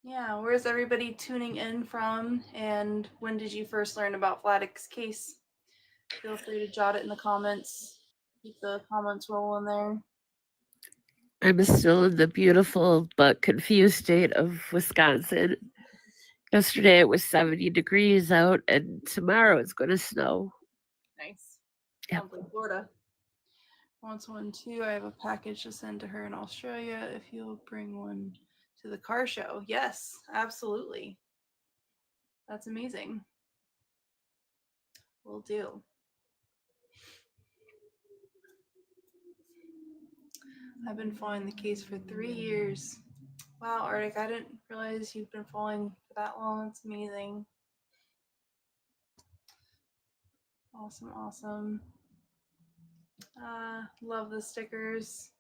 yeah, where's everybody tuning in from, and when did you first learn about Vladek's case? Feel free to jot it in the comments. Keep the comments rolling there. I'm still in the beautiful but confused state of Wisconsin. Yesterday it was 70 degrees out, and tomorrow it's going to snow. Nice. Yeah. Sounds like Florida. 112, I have a package to send to her in Australia. If you'll bring one to the car show. Yes, absolutely. That's amazing. Will do. I've been following the case for 3 years. Wow, Arctic, I didn't realize you've been following for that long. It's amazing. Awesome. Love the stickers.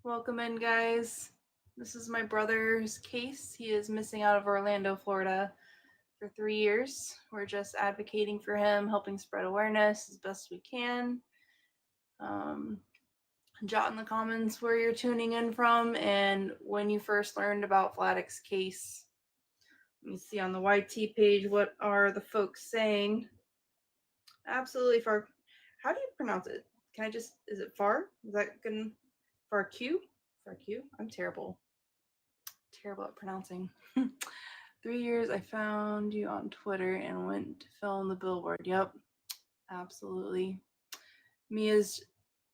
Welcome in, guys. This is my brother's case. He is missing out of Orlando, Florida for 3 years. We're just advocating for him, helping spread awareness as best we can. Jot in the comments where you're tuning in from and when you first learned about Vladek's case. Let me see on the YT page, what are the folks saying? Absolutely far. How do you pronounce it? Can I just, is it far? Is that good? Far Q? Far Q? I'm terrible. Terrible at pronouncing. 3 years, I found you on Twitter and went to film the billboard. Yep, absolutely. Mia's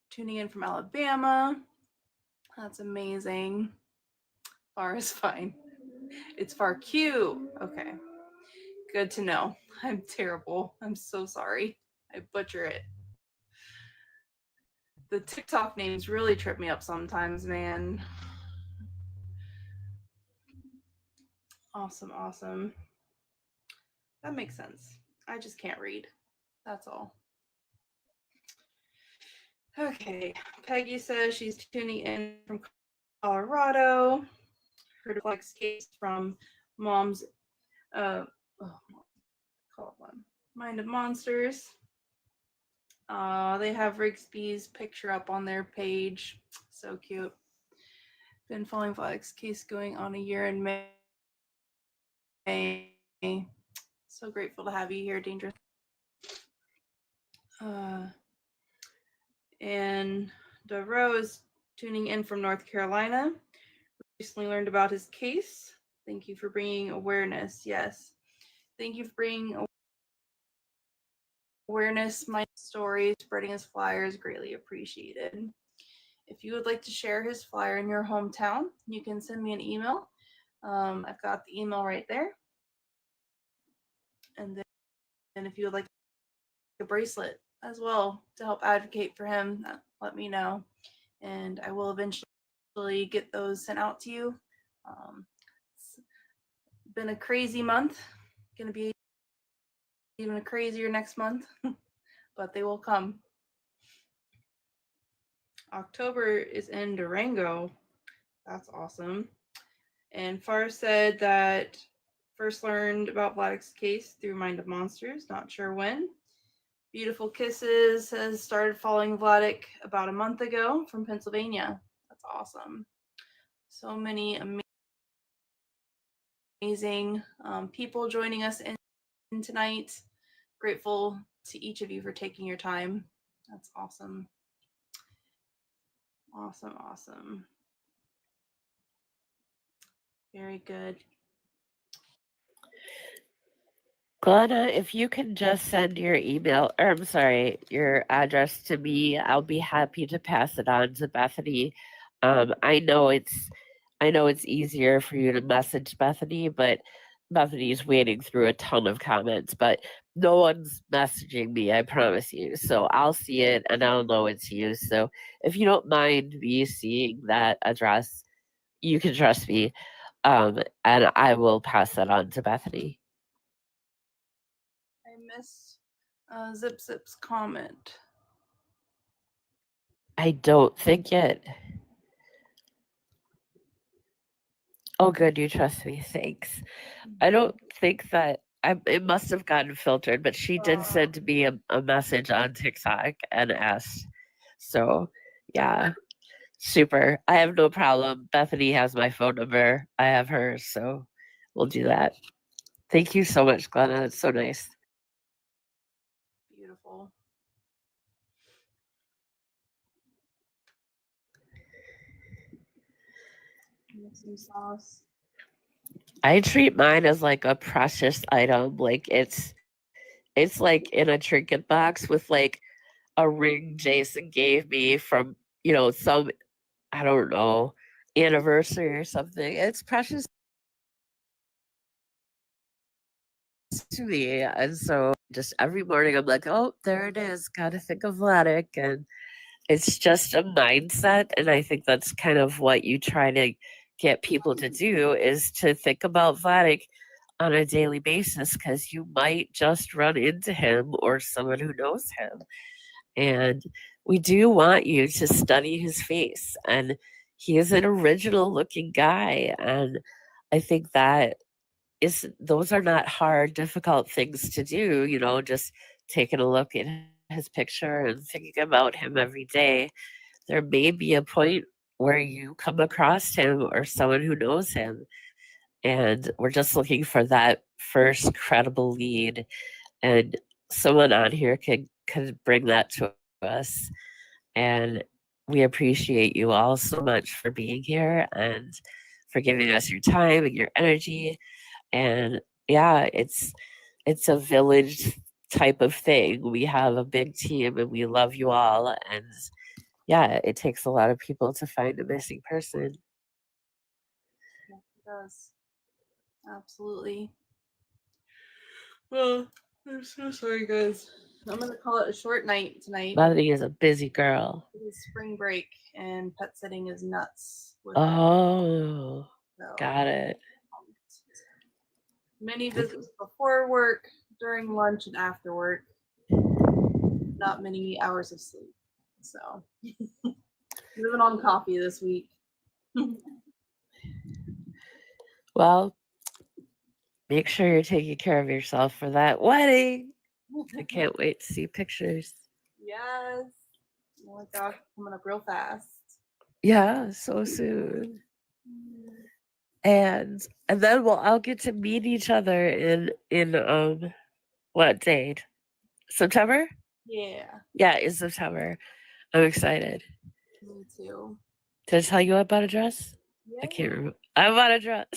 tuning in from Alabama. That's amazing. Far is fine. It's far Q. Okay. Good to know. I'm terrible. I'm so sorry. I butcher it. The TikTok names really trip me up sometimes, man. Awesome, awesome. That makes sense. I just can't read. That's all. Okay. Peggy says she's tuning in from Colorado. Heard of Flex case from Mom's call it one. Mind of Monsters. They have Rigsby's picture up on their page. So cute. Been following Vladek's case going on a year in May. So grateful to have you here, Dangerous. And DeRoe is tuning in from North Carolina. Recently learned about his case. Thank you for bringing awareness. Yes. Thank you for bringing awareness. My story, spreading his flyer is greatly appreciated. If you would like to share his flyer in your hometown, you can send me an email. I've got the email right there. And then if you would like a bracelet as well to help advocate for him, let me know. And I will eventually get those sent out to you. It's been a crazy month. Going to be even a crazier next month, but they will come. October is in Durango. That's awesome. And Far said that first learned about Vladek's case through Mind of Monsters, not sure when. Beautiful Kisses has started following Vladek about a month ago from Pennsylvania. That's awesome. So many amazing people joining us in tonight. Grateful to each of you for taking your time. That's awesome. Awesome, awesome. Very good. Glenna, if you can just send your email, or I'm sorry, your address to me, I'll be happy to pass it on to Bethany. I know it's easier for you to message Bethany, but Bethany's wading through a ton of comments, but no one's messaging me, I promise you. So I'll see it and I'll know it's you. So if you don't mind me seeing that address, you can trust me. And I will pass that on to Bethany. I missed Zip Zip's comment. I don't think it. Oh, good. You trust me. Thanks. I don't think that it must have gotten filtered, but she did send me a message on TikTok and asked. So, yeah, super. I have no problem. Bethany has my phone number. I have hers. So we'll do that. Thank you so much, Glenna. That's so nice. Beautiful. Make some sauce. I treat mine as like a precious item. Like it's like in a trinket box with like a ring Jason gave me from, some, I don't know, anniversary or something. It's precious to me. And so just every morning I'm like, oh, there it is. Gotta think of Vladek. And it's just a mindset. And I think that's kind of what you try to get people to do is to think about Vladek on a daily basis because you might just run into him or someone who knows him. And we do want you to study his face. And he is an original looking guy. And I think that those are not hard, difficult things to do, just taking a look at his picture and thinking about him every day, there may be a point where you come across him or someone who knows him. And we're just looking for that first credible lead. And someone on here could bring that to us. And we appreciate you all so much for being here and for giving us your time and your energy. And yeah, it's a village type of thing. We have a big team and we love you all. And yeah, it takes a lot of people to find a missing person. Yeah, it does. Absolutely. Well, I'm so sorry, guys. I'm gonna call it a short night tonight. Melody is a busy girl. It is spring break, and pet sitting is nuts. With Oh, so, got it. many visits before work, during lunch, and after work. Not many hours of sleep. So, living on coffee this week. Well, make sure you're taking care of yourself for that wedding. I can't wait to see pictures. Yes. Oh my gosh, coming up real fast. Yeah, so soon. And then we'll all get to meet each other in what date? September? Yeah, Yeah, in September. I'm excited. me too. Did I tell you I bought a dress? Yeah, I can't remember. I bought a dress.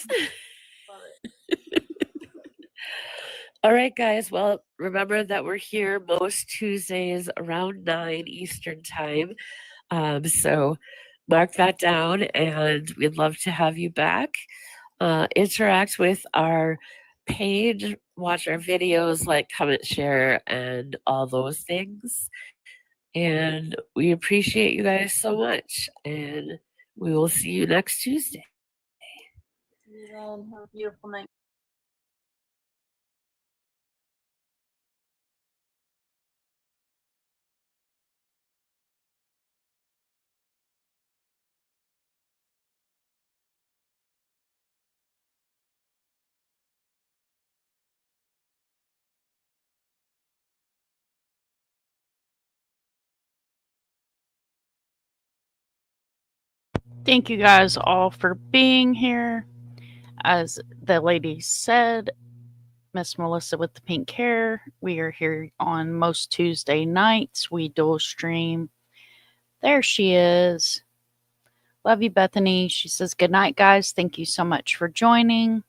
love it. All right, guys. Well, remember that we're here most Tuesdays around 9 Eastern time. So mark that down, and we'd love to have you back. Interact with our page, watch our videos, like, comment, share, and all those things. And we appreciate you guys so much. And we will see you next Tuesday. See you then. Have a beautiful night. Thank you guys all for being here. As the lady said, Miss Melissa with the pink hair, we are here on most Tuesday nights. We dual stream. There she is. Love you, Bethany. She says, good night, guys. Thank you so much for joining.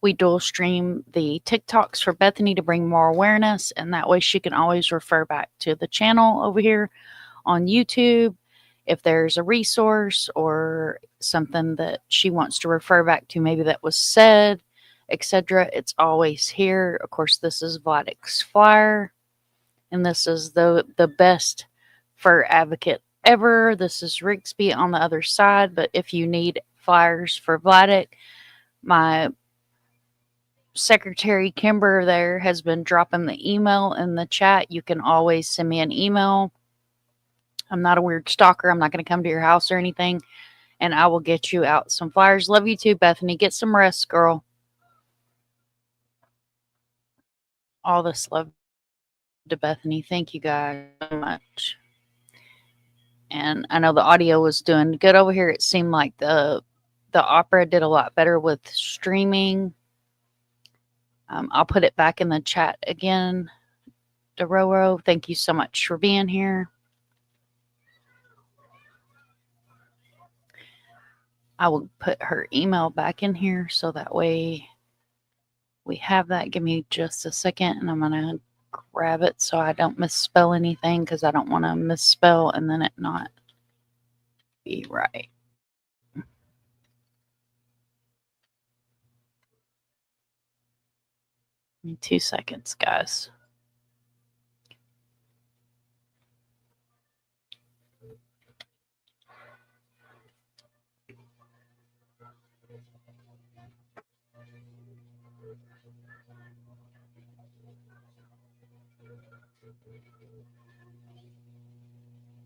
We dual stream the TikToks for Bethany to bring more awareness, and that way she can always refer back to the channel over here on YouTube. If there's a resource or something that she wants to refer back to, maybe that was said, etc., it's always here. Of course, this is Vladek's flyer, and this is the best fur advocate ever. This is Rigsby on the other side, but if you need flyers for Vladek, my secretary Kimber there has been dropping the email in the chat. You can always send me an email. I'm not a weird stalker. I'm not going to come to your house or anything, and I will get you out some flyers. Love you too, Bethany. Get some rest, girl. All this love to Bethany. Thank you guys so much. And I know the audio was doing good over here. It seemed like the opera did a lot better with streaming. I'll put it back in the chat again. Dororo, thank you so much for being here. I will put her email back in here so that way we have that. Give me just a second and I'm going to grab it so I don't misspell anything, because I don't want to misspell and then it not be right. Give me 2 seconds, guys.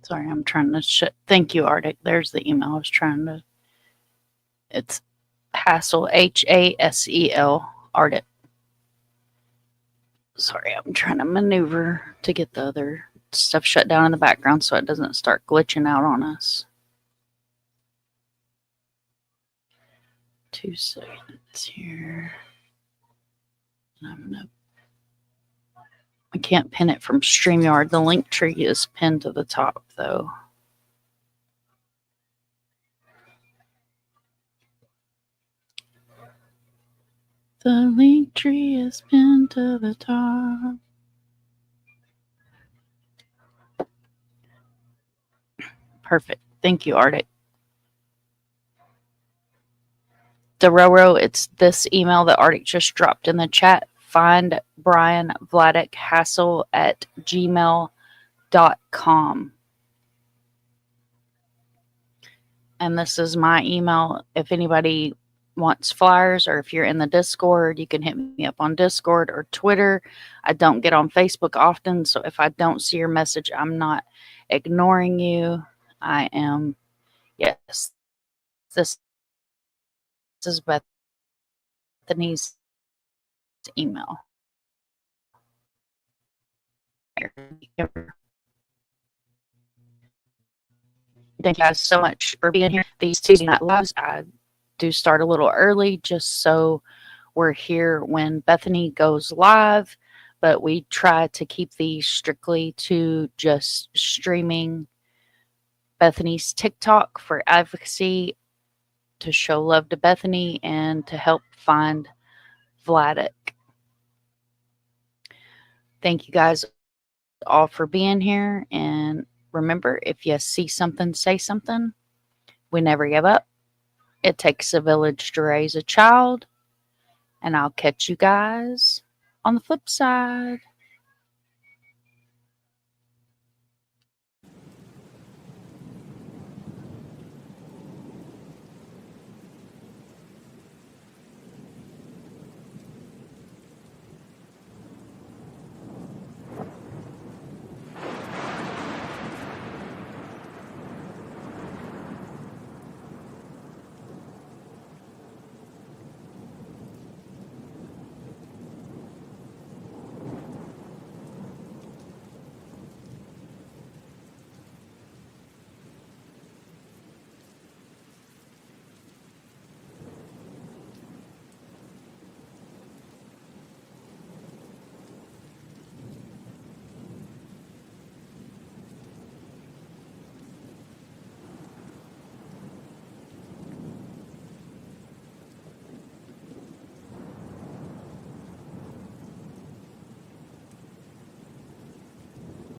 Sorry, I'm trying to thank you, Arctic. There's the email I was trying to. It's Hasel, Hasel, Arctic. Sorry, I'm trying to maneuver to get the other stuff shut down in the background so it doesn't start glitching out on us. 2 seconds here. I can't pin it from StreamYard. The link tree is pinned to the top, though. The link tree is pinned to the top. Perfect. Thank you, Arctic. Dororo, it's this email that Arctic just dropped in the chat. Find Brian Vladek Hasel at gmail.com. And this is my email. If anybody wants flyers or if you're in the Discord, you can hit me up on Discord or Twitter. I don't get on Facebook often, so if I don't see your message, I'm not ignoring you. I am, yes, this is Bethany's email. Thank you guys so much for being here. These Tuesday night lives, I do start a little early just so we're here when Bethany goes live, but we try to keep these strictly to just streaming Bethany's TikTok for advocacy, to show love to Bethany, and to help find Vladek. Thank you guys all for being here, and remember, if you see something, say something. We never give up. It takes a village to raise a child, and I'll catch you guys on the flip side.